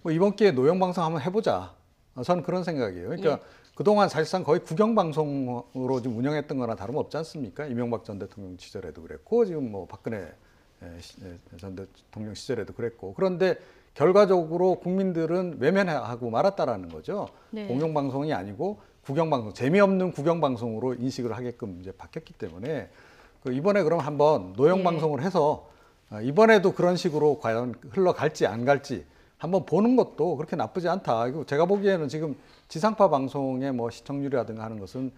뭐 이번 기회에 노영 방송 한번 해보자. 저는 그런 생각이에요. 그러니까 그동안 사실상 거의 국영 방송으로 지금 운영했던 거나 다름없지 않습니까? 이명박 전 대통령 시절에도 그랬고, 지금 뭐 박근혜 전 대통령 시절에도 그랬고, 그런데 결과적으로 국민들은 외면하고 말았다라는 거죠. 공영방송이 아니고 국영방송, 재미없는 국영방송으로 인식을 하게끔 이제 바뀌었기 때문에 이번에 그럼 한번 노영방송을 해서 이번에도 그런 식으로 과연 흘러갈지 안 갈지 한번 보는 것도 그렇게 나쁘지 않다. 제가 보기에는 지금 지상파 방송의 뭐 시청률이라든가 하는 것은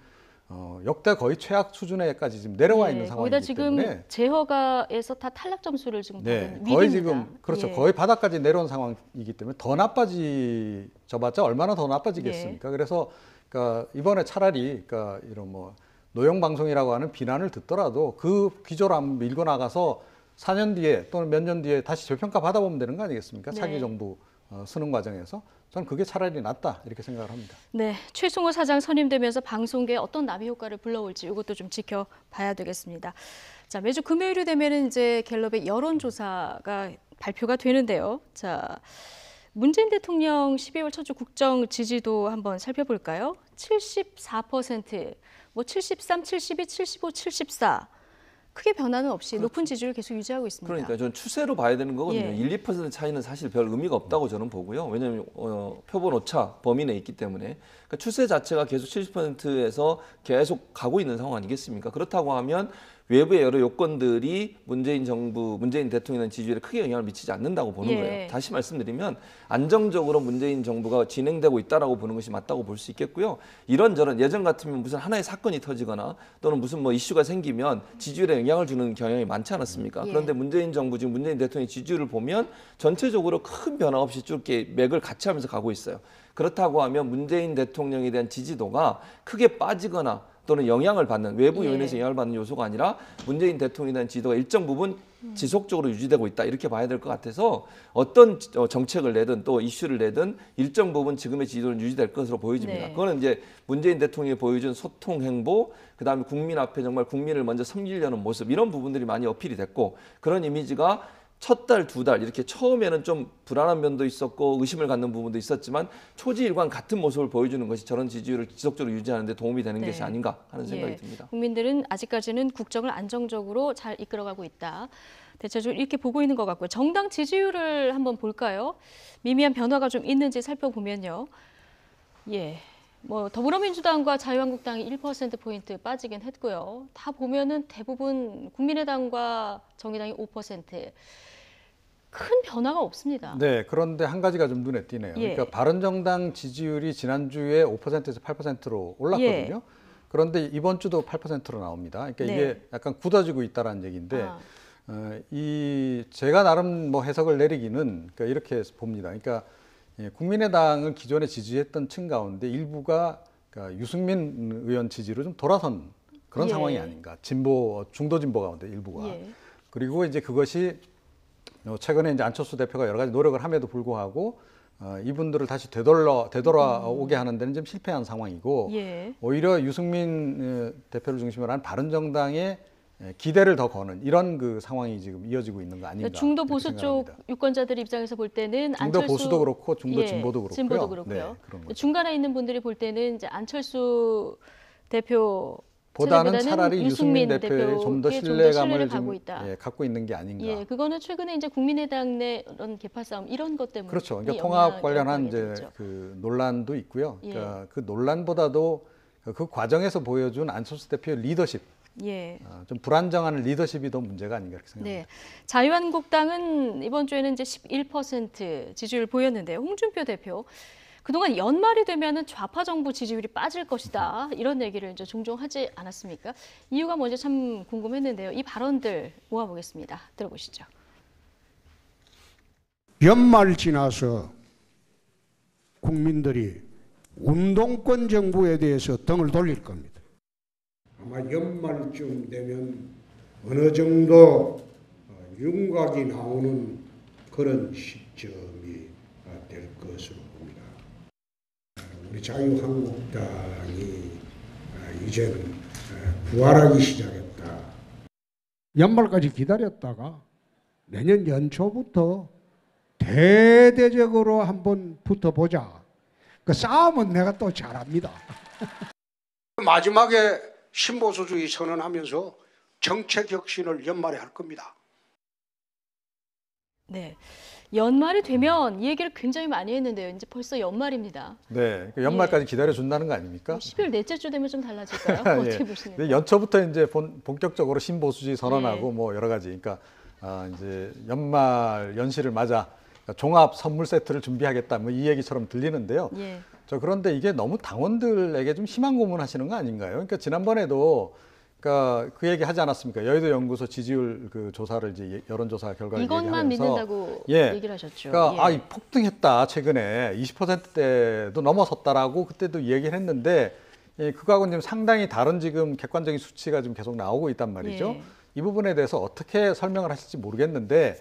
역대 거의 최악 수준에까지 지금 내려와 있는 상황이기 때문에 지금 제허가에서 다 탈락 점수를 지금 받은 거의 위기입니다. 지금 그렇죠. 거의 바닥까지 내려온 상황이기 때문에 더 나빠져봤자 얼마나 더 나빠지겠습니까? 그래서 그러니까 이번에 차라리 그러니까 이런 뭐 노영방송이라고 하는 비난을 듣더라도 그 기조를 한번 밀고 나가서 4년 뒤에 또는 몇 년 뒤에 다시 재평가 받아보면 되는 거 아니겠습니까? 네. 차기 정부 쓰는 과정에서. 저는 그게 차라리 낫다 이렇게 생각을 합니다. 네, 최승호 사장 선임되면서 방송계에 어떤 나비 효과를 불러올지 이것도 좀 지켜봐야 되겠습니다. 자, 매주 금요일이 되면은 이제 갤럽의 여론조사가 발표가 되는데요. 자, 문재인 대통령 12월 첫 주 국정 지지도 한번 살펴볼까요? 74%, 뭐 73, 72, 75, 74. 크게 변화는 없이 높은 지지율을 계속 유지하고 있습니다. 그러니까 저는 추세로 봐야 되는 거거든요. 예. 1, 2% 차이는 사실 별 의미가 없다고 저는 보고요. 왜냐하면 표본 오차 범위 내에 있기 때문에 그러니까 추세 자체가 계속 70%에서 계속 가고 있는 상황 아니겠습니까? 그렇다고 하면 외부의 여러 요건들이 문재인 정부, 문재인 대통령의 지지율에 크게 영향을 미치지 않는다고 보는 예. 거예요. 다시 말씀드리면 안정적으로 문재인 정부가 진행되고 있다라고 보는 것이 맞다고 볼 수 있겠고요. 이런저런 예전 같으면 무슨 하나의 사건이 터지거나 또는 무슨 뭐 이슈가 생기면 지지율에 영향을 주는 경향이 많지 않았습니까? 예. 그런데 문재인 정부 지금 문재인 대통령의 지지율을 보면 전체적으로 큰 변화 없이 쭉 이렇게 맥을 같이 하면서 가고 있어요. 그렇다고 하면 문재인 대통령에 대한 지지도가 크게 빠지거나 또는 영향을 받는 외부 요인에서 영향을 받는 요소가 아니라 문재인 대통령에 대한 지지도가 일정 부분 지속적으로 유지되고 있다 이렇게 봐야 될 것 같아서 어떤 정책을 내든 또 이슈를 내든 일정 부분 지금의 지지도는 유지될 것으로 보여집니다. 네. 그거는 이제 문재인 대통령이 보여준 소통 행보, 그다음에 국민 앞에 정말 국민을 먼저 섬기려는 모습 이런 부분들이 많이 어필이 됐고 그런 이미지가 첫 달, 두 달 이렇게 처음에는 좀 불안한 면도 있었고 의심을 갖는 부분도 있었지만 초지일관 같은 모습을 보여주는 것이 저런 지지율을 지속적으로 유지하는 데 도움이 되는 네. 것이 아닌가 하는 생각이 예. 듭니다. 국민들은 아직까지는 국정을 안정적으로 잘 이끌어가고 있다. 대체적으로 이렇게 보고 있는 것 같고요. 정당 지지율을 한번 볼까요? 미미한 변화가 좀 있는지 살펴보면요. 예. 뭐 더불어민주당과 자유한국당이 1%포인트 빠지긴 했고요. 다 보면은 대부분 국민의당과 정의당이 5%. 큰 변화가 없습니다. 네, 그런데 한 가지가 좀 눈에 띄네요. 예. 그러니까 바른정당 지지율이 지난주에 5%에서 8%로 올랐거든요. 예. 그런데 이번 주도 8%로 나옵니다. 그러니까 네. 이게 약간 굳어지고 있다는 얘기인데 아. 제가 나름 뭐 해석을 내리기는 그러니까 이렇게 봅니다. 그러니까 국민의당을 기존에 지지했던 층 가운데 일부가 그러니까 유승민 의원 지지로 좀 돌아선 그런 예. 상황이 아닌가. 진보, 중도 진보 가운데 일부가. 예. 그리고 이제 그것이 최근에 이제 안철수 대표가 여러 가지 노력을 함에도 불구하고 이분들을 다시 되돌아오게 하는 데는 좀 실패한 상황이고 예. 오히려 유승민 대표를 중심으로 한 바른정당의 기대를 더 거는 이런 그 상황이 지금 이어지고 있는 거 아닌가. 그러니까 중도 이렇게 보수 쪽 생각합니다. 유권자들 입장에서 볼 때는 중도 안철수 보수도 그렇고 중도 예, 진보도 그렇고요. 진보도 그렇고요. 네, 그런 거죠. 중간에 있는 분들이 볼 때는 이제 안철수 대표 보다는 차라리 유승민 대표에 좀 더 신뢰감을 가고 좀 있다. 갖고 있는 게 아닌가. 예, 그거는 최근에 이제 국민의당 내 이런 개파 싸움 이런 것 때문에 그렇죠. 그러니까 영향이 통합 관련한 이제 되겠죠. 그 논란도 있고요. 예. 그러니까 그 논란보다도 그 과정에서 보여준 안철수 대표의 리더십, 예. 좀 불안정한 리더십이 더 문제가 아닌가 이렇게 생각합니다. 네. 자유한국당은 이번 주에는 이제 11% 지지율 보였는데요. 홍준표 대표 그동안 연말이 되면은 좌파 정부 지지율이 빠질 것이다 이런 얘기를 이제 종종 하지 않았습니까? 이유가 뭔지 참 궁금했는데요. 이 발언들 모아보겠습니다. 들어보시죠. 연말 지나서 국민들이 운동권 정부에 대해서 등을 돌릴 겁니다. 아마 연말쯤 되면 어느 정도 윤곽이 나오는 그런 시점이 될 것으로 봅니다. 우리 자유한국당이 이제는 부활하기 시작했다. 연말까지 기다렸다가 내년 연초부터 대대적으로 한번 붙어보자. 그 싸움은 내가 또 잘합니다. 마지막에 신보수주의 선언하면서 정책 혁신을 연말에 할 겁니다. 네. 연말이 되면 이 얘기를 굉장히 많이 했는데요. 이제 벌써 연말입니다. 네, 그러니까 연말까지 기다려준다는 거 아닙니까? 10일 넷째 주 되면 좀 달라질까요? 예. 어떻게 보십니까? 근데 연초부터 이제 본격적으로 신보수주의 선언하고 예. 뭐 여러 가지, 그러니까 이제 연말 연시를 맞아 종합 선물 세트를 준비하겠다 뭐 이 얘기처럼 들리는데요. 예. 그런데 이게 너무 당원들에게 좀 희망 고문하시는 거 아닌가요? 그러니까 지난번에도 그러니까 그 얘기 하지 않았습니까? 여의도 연구소 지지율 그 조사를 이제 여론조사 결과를 이것만 얘기하면서 믿는다고 예. 얘기를 하셨죠. 그러니까 예. 폭등했다 최근에 20%대도 넘어섰다라고 그때도 얘기를 했는데 예, 그거하고는 지금 상당히 다른 지금 객관적인 수치가 지금 계속 나오고 있단 말이죠. 예. 이 부분에 대해서 어떻게 설명을 하실지 모르겠는데,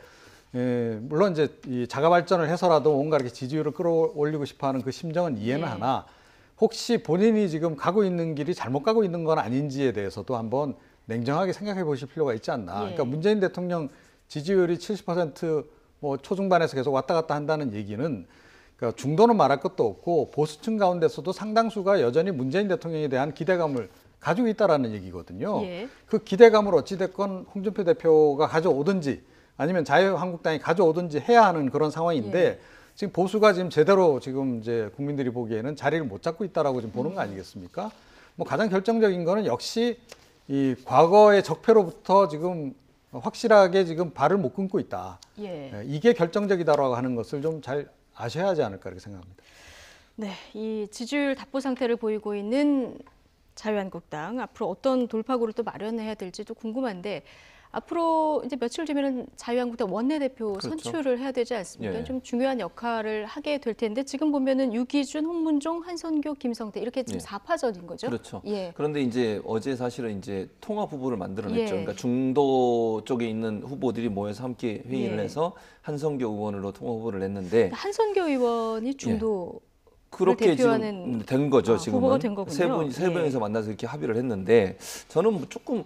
예, 물론 이제 이 자가 발전을 해서라도 뭔가 이렇게 지지율을 끌어올리고 싶어하는 그 심정은 이해는 예. 하나, 혹시 본인이 지금 가고 있는 길이 잘못 가고 있는 건 아닌지에 대해서도 한번 냉정하게 생각해 보실 필요가 있지 않나. 예. 그러니까 문재인 대통령 지지율이 70%뭐 초중반에서 계속 왔다 갔다 한다는 얘기는, 그러니까 중도는 말할 것도 없고 보수층 가운데서도 상당수가 여전히 문재인 대통령에 대한 기대감을 가지고 있다라는 얘기거든요. 예. 그 기대감을 어찌됐건 홍준표 대표가 가져오든지 아니면 자유한국당이 가져오든지 해야 하는 그런 상황인데, 예. 지금 보수가 지금 제대로 지금 이제 국민들이 보기에는 자리를 못 잡고 있다라고 지금 보는 거 아니겠습니까? 뭐 가장 결정적인 거는 역시 이 과거의 적폐로부터 지금 확실하게 지금 발을 못 끊고 있다. 예. 이게 결정적이다라고 하는 것을 좀 잘 아셔야 하지 않을까 이렇게 생각합니다. 네, 이 지지율 답보 상태를 보이고 있는 자유한국당 앞으로 어떤 돌파구를 또 마련해야 될지도 궁금한데, 앞으로 이제 며칠 뒤면은 자유한국당 원내대표 그렇죠. 선출을 해야 되지 않습니까? 예. 좀 중요한 역할을 하게 될 텐데, 지금 보면은 유기준, 홍문종, 한선교, 김성태 이렇게 지금 예. 4파전인 거죠? 그렇죠. 예. 그런데 이제 어제 사실은 이제 통합 후보를 만들어냈죠. 예. 그러니까 중도 쪽에 있는 후보들이 모여서 함께 회의를 예. 해서 한성교 의원으로 통합 후보를 냈는데, 한선교 의원이 중도 그렇게 대표하는 지금 된 거죠. 지금은 후보가 된 거군요. 세 명이서 예. 만나서 이렇게 합의를 했는데, 저는 뭐 조금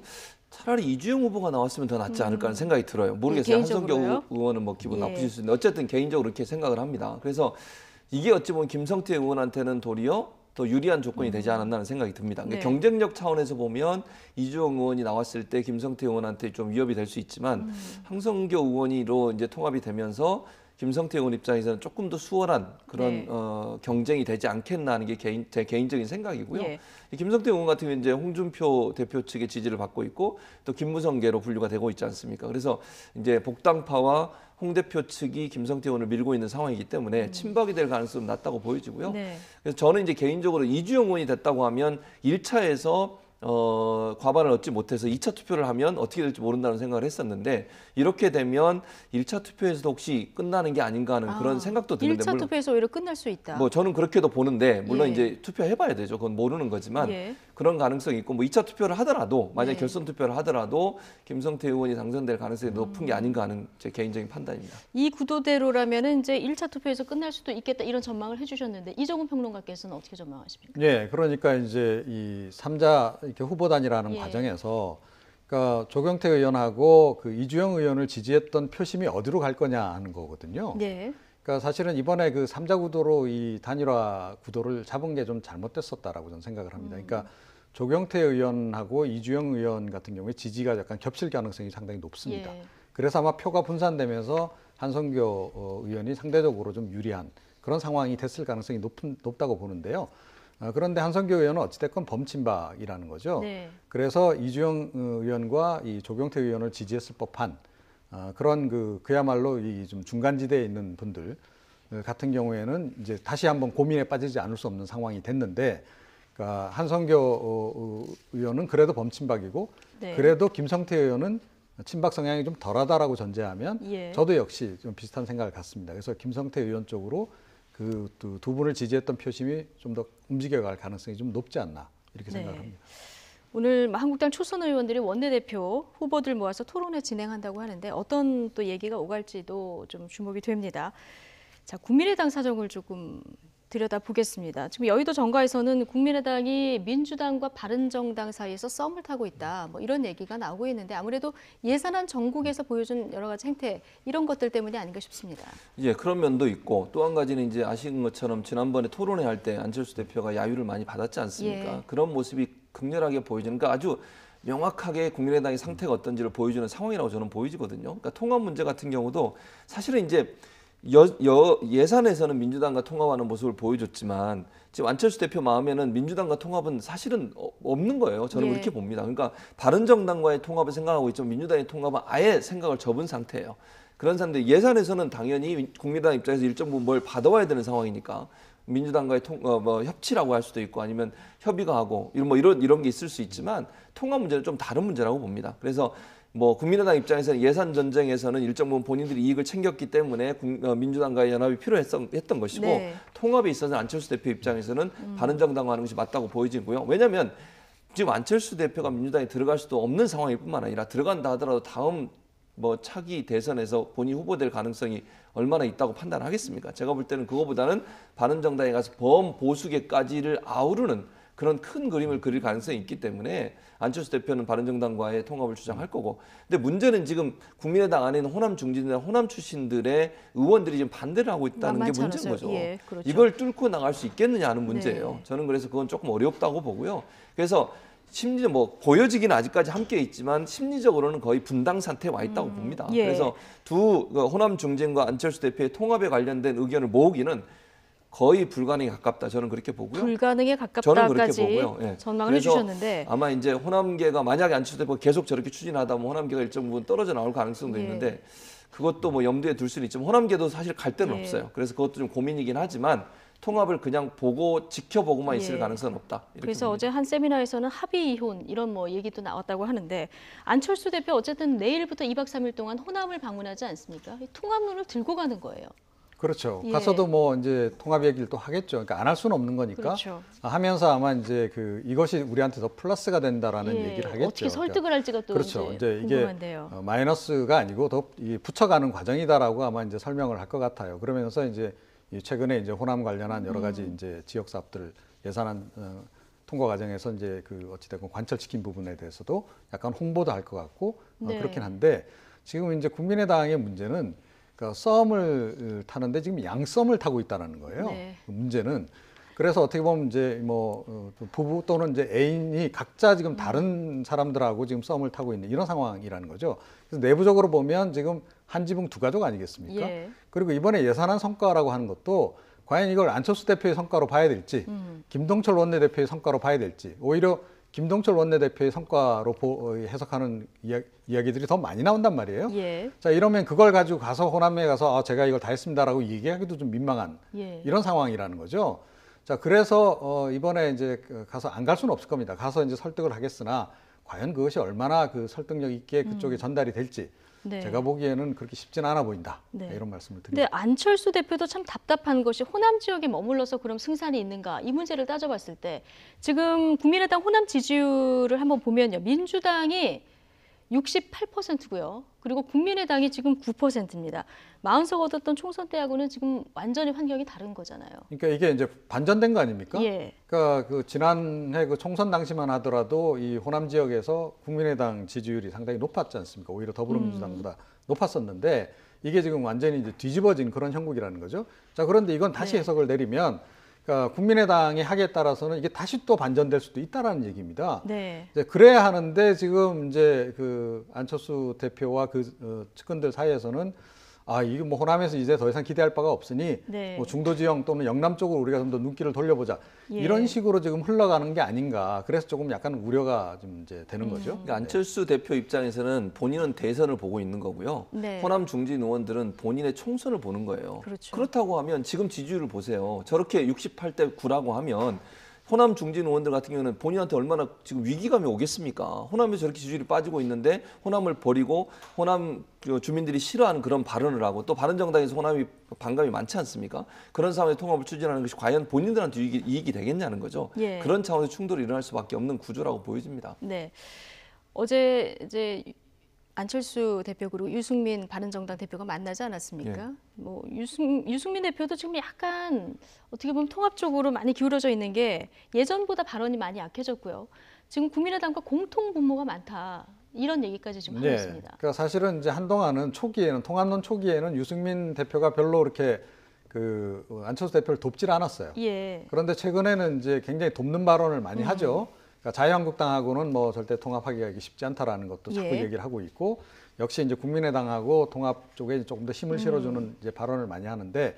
차라리 이주영 후보가 나왔으면 더 낫지 않을까 하는 생각이 들어요. 모르겠어요. 개인적으로요? 한성교 의원은 뭐 기분 예. 나쁘실 수 있는데 어쨌든 개인적으로 그렇게 생각을 합니다. 그래서 이게 어찌 보면 김성태 의원한테는 도리어 더 유리한 조건이 되지 않았나는 생각이 듭니다. 그러니까 네. 경쟁력 차원에서 보면 이주영 의원이 나왔을 때 김성태 의원한테 좀 위협이 될 수 있지만, 한성교 의원이로 이제 통합이 되면서 김성태 의원 입장에서는 조금 더 수월한 그런 네. 경쟁이 되지 않겠나 하는 게 제 개인적인 생각이고요. 예. 이 김성태 의원 같은 경우는 이제 홍준표 대표 측의 지지를 받고 있고 또 김무성계로 분류가 되고 있지 않습니까? 그래서 이제 복당파와 홍 대표 측이 김성태 의원을 밀고 있는 상황이기 때문에 친박이 될 가능성은 낮다고 보여지고요. 네. 그래서 저는 이제 개인적으로 이주영 의원이 됐다고 하면 1차에서 과반을 얻지 못해서 2차 투표를 하면 어떻게 될지 모른다는 생각을 했었는데, 이렇게 되면 1차 투표에서도 혹시 끝나는 게 아닌가 하는 그런 생각도 드는데, 1차 투표에서 오히려 끝날 수 있다. 뭐 저는 그렇게도 보는데, 물론 예. 이제 투표해봐야 되죠. 그건 모르는 거지만 예. 그런 가능성이 있고, 뭐 2차 투표를 하더라도 만약 네. 결선 투표를 하더라도 김성태 의원이 당선될 가능성이 높은 게 아닌가 하는 제 개인적인 판단입니다. 이 구도대로라면은 이제 1차 투표에서 끝날 수도 있겠다 이런 전망을 해주셨는데, 이정훈 평론가께서는 어떻게 전망하십니까? 예, 그러니까 이제 이 3자 이렇게 후보단이라는 예. 과정에서, 그러니까 조경태 의원하고 그 이주영 의원을 지지했던 표심이 어디로 갈 거냐 하는 거거든요. 네. 그러니까 사실은 이번에 그 3자 구도로 이 단일화 구도를 잡은 게 좀 잘못됐었다라고 저는 생각을 합니다. 그러니까 조경태 의원하고 이주영 의원 같은 경우에 지지가 약간 겹칠 가능성이 상당히 높습니다. 예. 그래서 아마 표가 분산되면서 한성교 의원이 상대적으로 좀 유리한 그런 상황이 됐을 가능성이 높다고 보는데요. 그런데 한성교 의원은 어찌됐건 범친박이라는 거죠. 네. 그래서 이주영 의원과 이 조경태 의원을 지지했을 법한 그런 그야말로 이 좀 중간지대에 있는 분들 같은 경우에는 이제 다시 한번 고민에 빠지지 않을 수 없는 상황이 됐는데, 그러니까 한성교 의원은 그래도 범친박이고, 네. 그래도 김성태 의원은 친박 성향이 좀 덜하다라고 전제하면 예. 저도 역시 좀 비슷한 생각을 갖습니다. 그래서 김성태 의원 쪽으로 그 두 분을 지지했던 표심이 좀 더 움직여갈 가능성이 좀 높지 않나 이렇게 네. 생각합니다. 오늘 한국당 초선 의원들이 원내대표 후보들 모아서 토론회 진행한다고 하는데, 어떤 또 얘기가 오갈지도 좀 주목이 됩니다. 자, 국민의당 사정을 조금 들여다보겠습니다. 지금 여의도 정가에서는 국민의당이 민주당과 바른정당 사이에서 썸을 타고 있다, 뭐 이런 얘기가 나오고 있는데, 아무래도 예산안 정국에서 보여준 여러 가지 행태, 이런 것들 때문이 아닌가 싶습니다. 예, 그런 면도 있고, 또 한 가지는 이제 아시는 것처럼 지난번에 토론회 할 때 안철수 대표가 야유를 많이 받았지 않습니까? 예. 그런 모습이 극렬하게 보여지는, 그러니까 아주 명확하게 국민의당의 상태가 어떤지를 보여주는 상황이라고 저는 보이거든요. 그러니까 통합 문제 같은 경우도 사실은 이제 예산에서는 민주당과 통합하는 모습을 보여줬지만, 지금 안철수 대표 마음에는 민주당과 통합은 사실은 없는 거예요. 저는 예. 그렇게 봅니다. 그러니까 바른정당과의 통합을 생각하고 있지만 민주당의 통합은 아예 생각을 접은 상태예요. 그런 상태, 예산에서는 당연히 국민의당 입장에서 일정 부분 뭘 받아와야 되는 상황이니까 민주당과의 협치라고 할 수도 있고 아니면 협의가 하고 이런 게 있을 수 있지만, 통합 문제는 좀 다른 문제라고 봅니다. 그래서 뭐 국민의당 입장에서는 예산 전쟁에서는 일정 부분 본인들이 이익을 챙겼기 때문에 민주당과의 연합이 필요했던 것이고 네. 통합에 있어서는 안철수 대표 입장에서는 바른정당과 하는 것이 맞다고 보여지고요. 왜냐하면 지금 안철수 대표가 민주당에 들어갈 수도 없는 상황일 뿐만 아니라 들어간다 하더라도 다음 뭐 차기 대선에서 본인 후보될 가능성이 얼마나 있다고 판단하겠습니까? 제가 볼 때는 그거보다는 바른정당에 가서 범보수계까지를 아우르는 그런 큰 그림을 그릴 가능성이 있기 때문에 안철수 대표는 바른정당과의 통합을 주장할 거고. 근데 문제는 지금 국민의당 안에 있는 호남 중진이나 호남 출신들의 의원들이 지금 반대를 하고 있다는 게 문제인 거죠. 예, 그렇죠. 이걸 뚫고 나갈 수 있겠느냐 하는 문제예요. 네. 저는 그래서 그건 조금 어렵다고 보고요. 그래서 심지어 뭐 보여지기는 아직까지 함께 있지만 심리적으로는 거의 분당 상태에 와 있다고 봅니다. 예. 그래서 두 호남 중진과 안철수 대표의 통합에 관련된 의견을 모으기는 거의 불가능에 가깝다. 저는 그렇게 보고요. 불가능에 저는 그렇게 가깝다까지 보고요. 예. 전망을 그래서 해주셨는데 아마 이제 호남계가 만약에 안철수 대표가 계속 저렇게 추진하다 보면 호남계가 일정 부분 떨어져 나올 가능성도 예. 있는데 그것도 뭐 염두에 둘 수는 있지만 호남계도 사실 갈 데는 예. 없어요. 그래서 그것도 좀 고민이긴 하지만 통합을 그냥 보고 지켜보고만 있을 예. 가능성은 없다. 이렇게 그래서 봅니다. 어제 한 세미나에서는 합의 이혼 이런 뭐 얘기도 나왔다고 하는데 안철수 대표 어쨌든 내일부터 2박 3일 동안 호남을 방문하지 않습니까? 이 통합론을 들고 가는 거예요. 그렇죠. 예. 가서도 뭐 이제 통합 얘기를 또 하겠죠. 그러니까 안 할 수는 없는 거니까 그렇죠. 하면서 아마 이제 이것이 우리한테 더 플러스가 된다라는 예. 얘기를 하겠죠. 어떻게 설득을 할지가 또 그렇죠. 이제 이제 궁금한데요. 이게 마이너스가 아니고 더 붙여가는 과정이다라고 아마 이제 설명을 할 것 같아요. 그러면서 이제 최근에 이제 호남 관련한 여러 가지 이제 지역 사업들 예산안 통과 과정에서 이제 어찌됐건 관철시킨 부분에 대해서도 약간 홍보도 할 것 같고 네. 그렇긴 한데 지금 이제 국민의당의 문제는 그러니까 썸을 타는데 지금 양썸을 타고 있다는 거예요. 네. 문제는 그래서 어떻게 보면 이제 부부 또는 이제 애인이 각자 지금 다른 사람들하고 지금 썸을 타고 있는 이런 상황이라는 거죠. 그래서 내부적으로 보면 지금 한 지붕 두 가족 아니겠습니까? 예. 그리고 이번에 예산안 성과라고 하는 것도 과연 이걸 안철수 대표의 성과로 봐야 될지, 김동철 원내대표의 성과로 봐야 될지, 오히려 김동철 원내대표의 성과로 해석하는 이야기들이 더 많이 나온단 말이에요. 예. 자, 이러면 그걸 가지고 가서 호남에 가서 제가 이걸 다 했습니다라고 얘기하기도 좀 민망한 예. 이런 상황이라는 거죠. 자, 그래서 이번에 이제 가서 안 갈 수는 없을 겁니다. 가서 이제 설득을 하겠으나 과연 그것이 얼마나 설득력 있게 그쪽에 전달이 될지 네. 제가 보기에는 그렇게 쉽지는 않아 보인다. 네. 이런 말씀을 근데 드립니다. 안철수 대표도 참 답답한 것이 호남 지역에 머물러서 그럼 승산이 있는가 이 문제를 따져봤을 때 지금 국민의당 호남 지지율을 한번 보면요. 민주당이 68%고요. 그리고 국민의당이 지금 9%입니다. 마흔석 얻었던 총선 때하고는 지금 완전히 환경이 다른 거잖아요. 그러니까 이게 이제 반전된 거 아닙니까? 예. 그러니까 지난해 총선 당시만 하더라도 이 호남 지역에서 국민의당 지지율이 상당히 높았지 않습니까? 오히려 더불어민주당보다 높았었는데 이게 지금 완전히 이제 뒤집어진 그런 형국이라는 거죠. 자, 그런데 이건 다시 네. 해석을 내리면 그러니까 국민의당의 하기에 따라서는 이게 다시 또 반전될 수도 있다라는 얘기입니다. 네. 이제 그래야 하는데 지금 이제 안철수 대표와 측근들 사이에서는 이거 뭐 호남에서 이제 더 이상 기대할 바가 없으니 네. 뭐 중도 지형 또는 영남 쪽으로 우리가 좀 더 눈길을 돌려보자. 예. 이런 식으로 지금 흘러가는 게 아닌가. 그래서 조금 약간 우려가 좀 이제 되는 거죠. 그러니까 안철수 대표 입장에서는 본인은 대선을 보고 있는 거고요. 네. 호남 중진 의원들은 본인의 총선을 보는 거예요. 그렇죠. 그렇다고 하면 지금 지지율을 보세요. 저렇게 68대 9라고 하면 호남 중진 의원들 같은 경우는 본인한테 얼마나 지금 위기감이 오겠습니까? 호남에서 저렇게 지지율이 빠지고 있는데 호남을 버리고 호남 주민들이 싫어하는 그런 발언을 하고 또 바른정당에서 호남이 반감이 많지 않습니까? 그런 상황에서 통합을 추진하는 것이 과연 본인들한테 이익이 되겠냐는 거죠. 예. 그런 차원에서 충돌이 일어날 수밖에 없는 구조라고 보여집니다. 네. 어제 이제 안철수 대표 그리고 유승민 바른정당 대표가 만나지 않았습니까? 예. 뭐 유승민 대표도 지금 약간 어떻게 보면 통합 쪽으로 많이 기울어져 있는 게 예전보다 발언이 많이 약해졌고요. 지금 국민의당과 공통 분모가 많다. 이런 얘기까지 지금 하고 있습니다. 그러니까 사실은 이제 한동안은 통합론 초기에는 유승민 대표가 별로 그렇게 안철수 대표를 돕질 않았어요. 예. 그런데 최근에는 이제 굉장히 돕는 발언을 많이 하죠. 그러니까 자유한국당하고는 뭐 절대 통합하기가 쉽지 않다라는 것도 자꾸 얘기를 하고 있고 역시 이제 국민의당하고 통합 쪽에 조금 더 힘을 실어주는 이제 발언을 많이 하는데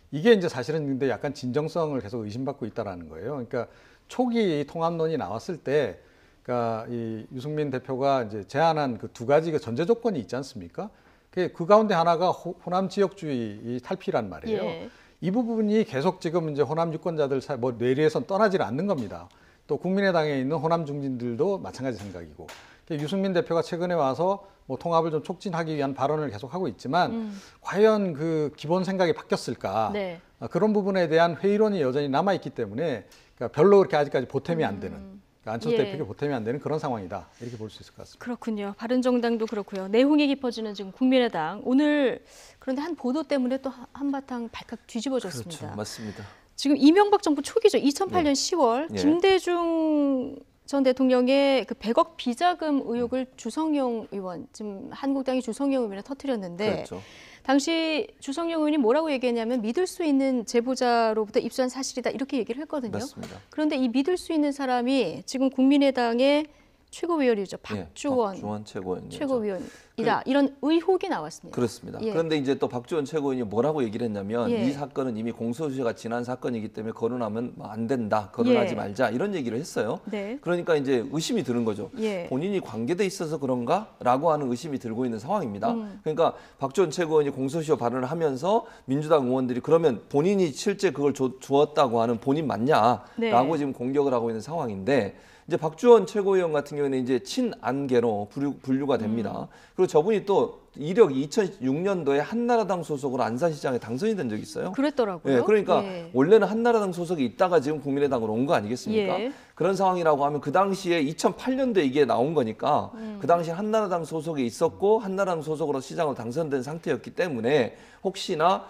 이게 이제 사실은 근데 약간 진정성을 계속 의심받고 있다라는 거예요. 그러니까 초기 통합론이 나왔을 때 그러니까 이 유승민 대표가 이제 제안한 그 두 가지 전제 조건이 있지 않습니까? 그 가운데 하나가 호남 지역주의 탈피란 말이에요. 예. 이 부분이 계속 지금 이제 호남 유권자들 뇌리에선 떠나질 않는 겁니다. 또 국민의당에 있는 호남 중진들도 마찬가지 생각이고 유승민 대표가 최근에 와서 뭐 통합을 좀 촉진하기 위한 발언을 계속하고 있지만 과연 그 기본 생각이 바뀌었을까? 네. 그런 부분에 대한 회의론이 여전히 남아있기 때문에 그러니까 별로 그렇게 아직까지 보탬이 안 되는 그러니까 안철수 대표에게 보탬이 안 되는 그런 상황이다 이렇게 볼 수 있을 것 같습니다. 그렇군요. 바른정당도 그렇고요. 내홍이 깊어지는 지금 국민의당 오늘 그런데 한 보도 때문에 또 한바탕 발칵 뒤집어졌습니다. 그렇죠. 맞습니다. 지금 이명박 정부 초기죠. 2008년 10월 예. 김대중 전 대통령의 그 100억 비자금 의혹을 주성용 의원, 지금 한국당이 주성용 의원에 터뜨렸는데 그렇죠. 당시 주성용 의원이 뭐라고 얘기했냐면 믿을 수 있는 제보자로부터 입수한 사실이다 이렇게 얘기를 했거든요. 맞습니다. 그런데 이 믿을 수 있는 사람이 지금 국민의당의 최고위원이죠. 박주원, 박주원 최고위원이죠. 최고위원이다. 이런 의혹이 나왔습니다. 그렇습니다. 예. 그런데 이제 또 박주원 최고위원이 뭐라고 얘기를 했냐면 예. 이 사건은 이미 공소시효가 지난 사건이기 때문에 거론하면 안 된다. 거론하지 예. 말자. 이런 얘기를 했어요. 네. 그러니까 이제 의심이 드는 거죠. 예. 본인이 관계돼 있어서 그런가라고 하는 의심이 들고 있는 상황입니다. 그러니까 박주원 최고위원이 공소시효 발언을 하면서 민주당 의원들이 그러면 본인이 실제 그걸 주었다고 하는 본인 맞냐라고 네. 지금 공격을 하고 있는 상황인데 이제 박주원 최고위원 같은 경우에는 이제 친안계로 분류가 됩니다. 그리고 저분이 또 이력이 2006년도에 한나라당 소속으로 안산시장에 당선이 된 적이 있어요. 그랬더라고요. 예, 그러니까 예. 원래는 한나라당 소속이 있다가 지금 국민의당으로 온 거 아니겠습니까? 예. 그런 상황이라고 하면 그 당시에 2008년도에 이게 나온 거니까 그 당시에 한나라당 소속에 있었고 한나라당 소속으로 시장으로 당선된 상태였기 때문에 혹시나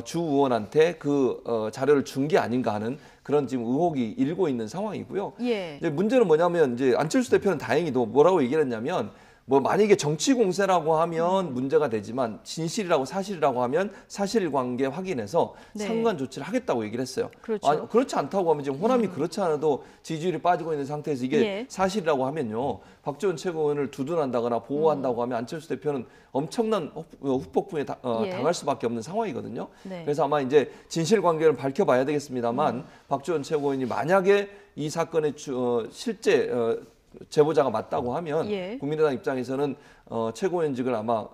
주 의원한테 그 자료를 준 게 아닌가 하는 그런 지금 의혹이 일고 있는 상황이고요. 예. 이제 문제는 뭐냐면 이제 안철수 대표는 다행히도 뭐라고 얘기를 했냐면 뭐 만약에 정치 공세라고 하면 문제가 되지만 진실이라고 사실이라고 하면 사실관계 확인해서 네. 상관 조치를 하겠다고 얘기를 했어요. 그렇죠. 아니, 그렇지 않다고 하면 지금 호남이 그렇지 않아도 지지율이 빠지고 있는 상태에서 이게 예. 사실이라고 하면요. 박지원 최고위원을 두둔한다거나 보호한다고 하면 안철수 대표는 엄청난 후폭풍에 예. 당할 수밖에 없는 상황이거든요. 네. 그래서 아마 이제 진실관계를 밝혀봐야 되겠습니다만 박지원 최고위원이 만약에 이 사건의 실제 제보자가 맞다고 하면 예. 국민의당 입장에서는 최고위원직을 아마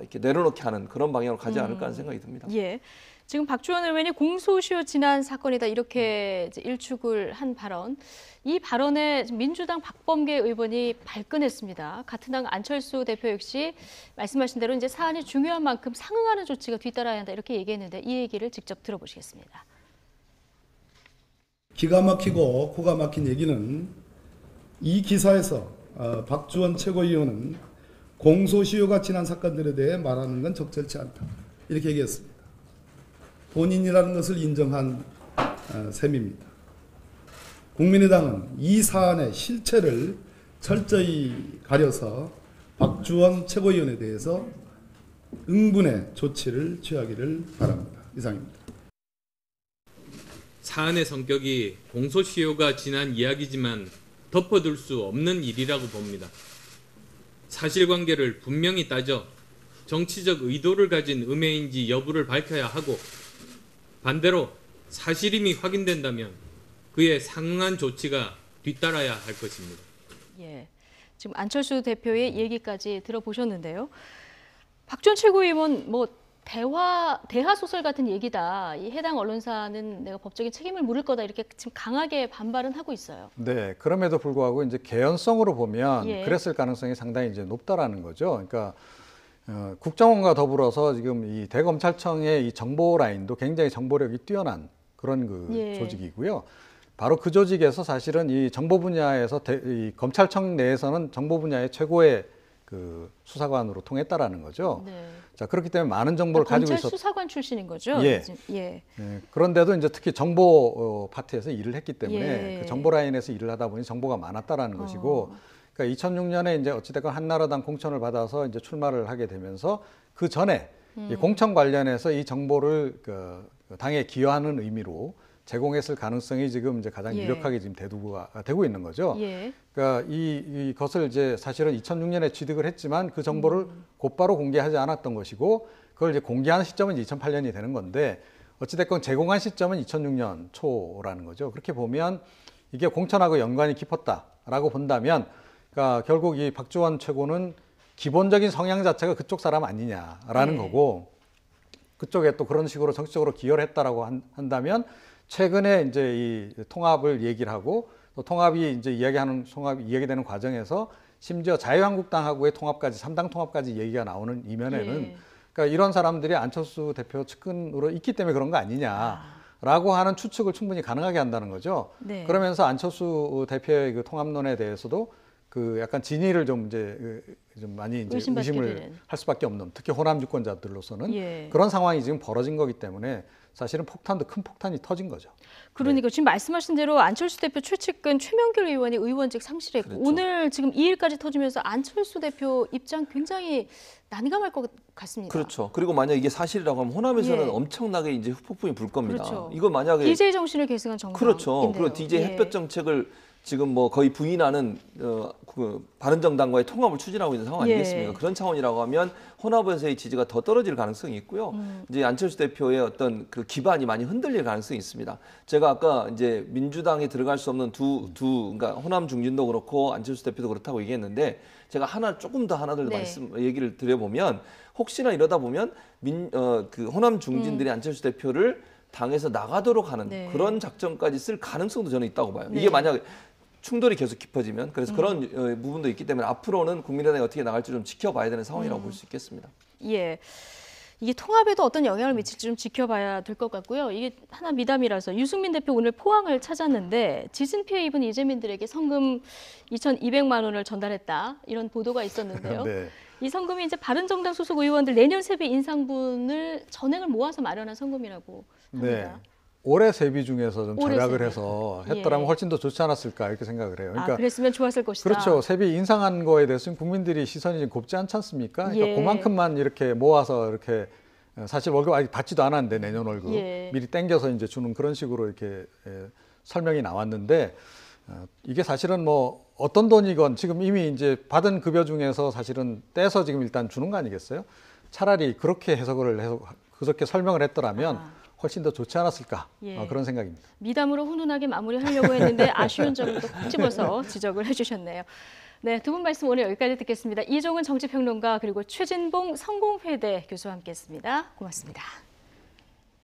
이렇게 내려놓게 하는 그런 방향으로 가지 않을까 하는 생각이 듭니다. 예. 지금 박주원 의원이 공소시효 지난 사건이다 이렇게 이제 일축을 한 발언. 이 발언에 민주당 박범계 의원이 발끈했습니다. 같은 당 안철수 대표 역시 말씀하신 대로 이제 사안이 중요한 만큼 상응하는 조치가 뒤따라야 한다 이렇게 얘기했는데 이 얘기를 직접 들어보시겠습니다. 기가 막히고 코가 막힌 얘기는 이 기사에서 박주원 최고위원은 공소시효가 지난 사건들에 대해 말하는 건 적절치 않다. 이렇게 얘기했습니다. 본인이라는 것을 인정한 셈입니다. 국민의당은 이 사안의 실체를 철저히 가려서 박주원 최고위원에 대해서 응분의 조치를 취하기를 바랍니다. 이상입니다. 사안의 성격이 공소시효가 지난 이야기지만 덮어둘 수 없는 일이라고 봅니다. 사실관계를 분명히 따져 정치적 의도를 가진 음해인지 여부를 밝혀야 하고 반대로 사실임이 확인된다면 그에 상응한 조치가 뒤따라야 할 것입니다. 예, 지금 안철수 대표의 얘기까지 들어보셨는데요. 박주원 최고위원 뭐 대하 소설 같은 얘기다. 이 해당 언론사는 내가 법적인 책임을 물을 거다 이렇게 지금 강하게 반발은 하고 있어요. 네, 그럼에도 불구하고 이제 개연성으로 보면 예. 그랬을 가능성이 상당히 이제 높다라는 거죠. 그러니까 국정원과 더불어서 지금 이 대검찰청의 이 정보 라인도 굉장히 정보력이 뛰어난 그런 그 예. 조직이고요. 바로 그 조직에서 사실은 이 정보 분야에서 이 검찰청 내에서는 정보 분야의 최고의 그 수사관으로 통했다라는 거죠. 네. 자, 그렇기 때문에 많은 정보를 가지고 검찰 있었. 수사관 출신인 거죠. 예. 예. 예, 그런데도 이제 특히 정보 파트에서 일을 했기 때문에 예. 그 정보 라인에서 일을 하다 보니 정보가 많았다라는 것이고, 그러니까 2006년에 이제 어찌됐건 한나라당 공천을 받아서 이제 출마를 하게 되면서 그 전에 이 공천 관련해서 이 정보를 그 당에 기여하는 의미로 제공했을 가능성이 지금 이제 가장 예. 유력하게 지금 대두가 되고 있는 거죠. 예. 그러니까 이것을 이제 사실은 2006년에 취득을 했지만 그 정보를 곧바로 공개하지 않았던 것이고, 그걸 이제 공개한 시점은 2008년이 되는 건데, 어찌됐건 제공한 시점은 2006년 초라는 거죠. 그렇게 보면 이게 공천하고 연관이 깊었다라고 본다면, 그러니까 결국 이 박주원 최고는 기본적인 성향 자체가 그쪽 사람 아니냐라는 거고, 그쪽에 또 그런 식으로 정치적으로 기여를 했다라고 한다면, 최근에 이제 이 통합을 얘기를 하고 또 통합이 이제 통합이 이야기되는 과정에서 심지어 자유한국당하고의 통합까지 3당 통합까지 얘기가 나오는 이면에는 그러니까 이런 사람들이 안철수 대표 측근으로 있기 때문에 그런 거 아니냐라고 하는 추측을 충분히 가능하게 한다는 거죠. 네. 그러면서 안철수 대표의 그 통합론에 대해서도 그 약간 진위를 좀 이제 좀 많이 이제 의심을 할 수밖에 없는, 특히 호남 유권자들로서는 그런 상황이 지금 벌어진 거기 때문에 사실은 폭탄도 큰 폭탄이 터진 거죠. 그러니까 지금 말씀하신 대로 안철수 대표 최측근 최명길 의원이 의원직 상실했고 그렇죠. 오늘 지금 이 일까지 터지면서 안철수 대표 입장 굉장히 난감할 것 같습니다. 그렇죠. 그리고 만약 이게 사실이라고 하면 호남에서는 엄청나게 이제 후폭풍이 불 겁니다. 그렇죠. 이거 만약에 DJ 정신을 계승한 정당. 그렇죠. 그리고 DJ 햇볕 정책을 지금 뭐 거의 부인하는 그 바른정당과의 통합을 추진하고 있는 상황 아니겠습니까? 그런 차원이라고 하면 혼합에서의 지지가 더 떨어질 가능성이 있고요. 이제 안철수 대표의 어떤 그 기반이 많이 흔들릴 가능성이 있습니다. 제가 아까 이제 민주당에 들어갈 수 없는 그러니까 호남 중진도 그렇고 안철수 대표도 그렇다고 얘기했는데 제가 조금 더 하나 더 얘기를 드려보면 혹시나 이러다 보면 그 호남 중진들이 안철수 대표를 당에서 나가도록 하는 그런 작전까지 쓸 가능성도 저는 있다고 봐요. 이게 만약 충돌이 계속 깊어지면 그래서 그런 부분도 있기 때문에 앞으로는 국민의당이 어떻게 나갈지 좀 지켜봐야 되는 상황이라고 볼 수 있겠습니다. 예, 이게 통합에도 어떤 영향을 미칠지 좀 지켜봐야 될 것 같고요. 이게 하나 미담이라서 유승민 대표 오늘 포항을 찾았는데 지진 피해 입은 이재민들에게 성금 2,200만 원을 전달했다 이런 보도가 있었는데요. 이 성금이 이제 바른정당 소속 의원들 내년 세비 인상분을 전액을 모아서 마련한 성금이라고 합니다. 올해 세비 중에서 좀 절약을 세비. 해서 했더라면 훨씬 더 좋지 않았을까 이렇게 생각을 해요. 그러니까 그랬으면 좋았을 것이다. 그렇죠. 세비 인상한 거에 대해서 국민들이 시선이 좀 곱지 않지 않습니까? 그러니까 그만큼만 이렇게 모아서 이렇게 사실 월급 아직 받지도 않았는데 내년 월급 미리 땡겨서 이제 주는 그런 식으로 이렇게 설명이 나왔는데 이게 사실은 뭐 어떤 돈이건 지금 이미 이제 받은 급여 중에서 사실은 떼서 지금 일단 주는 거 아니겠어요? 차라리 그렇게 해석을 해서 그렇게 설명을 했더라면 훨씬 더 좋지 않았을까 그런 생각입니다. 미담으로 훈훈하게 마무리하려고 했는데 아쉬운 점을 또 콕 집어서 지적을 해주셨네요. 네, 두 분 말씀 오늘 여기까지 듣겠습니다. 이종은 정치평론가 그리고 최진봉 성공회대 교수와 함께했습니다. 고맙습니다.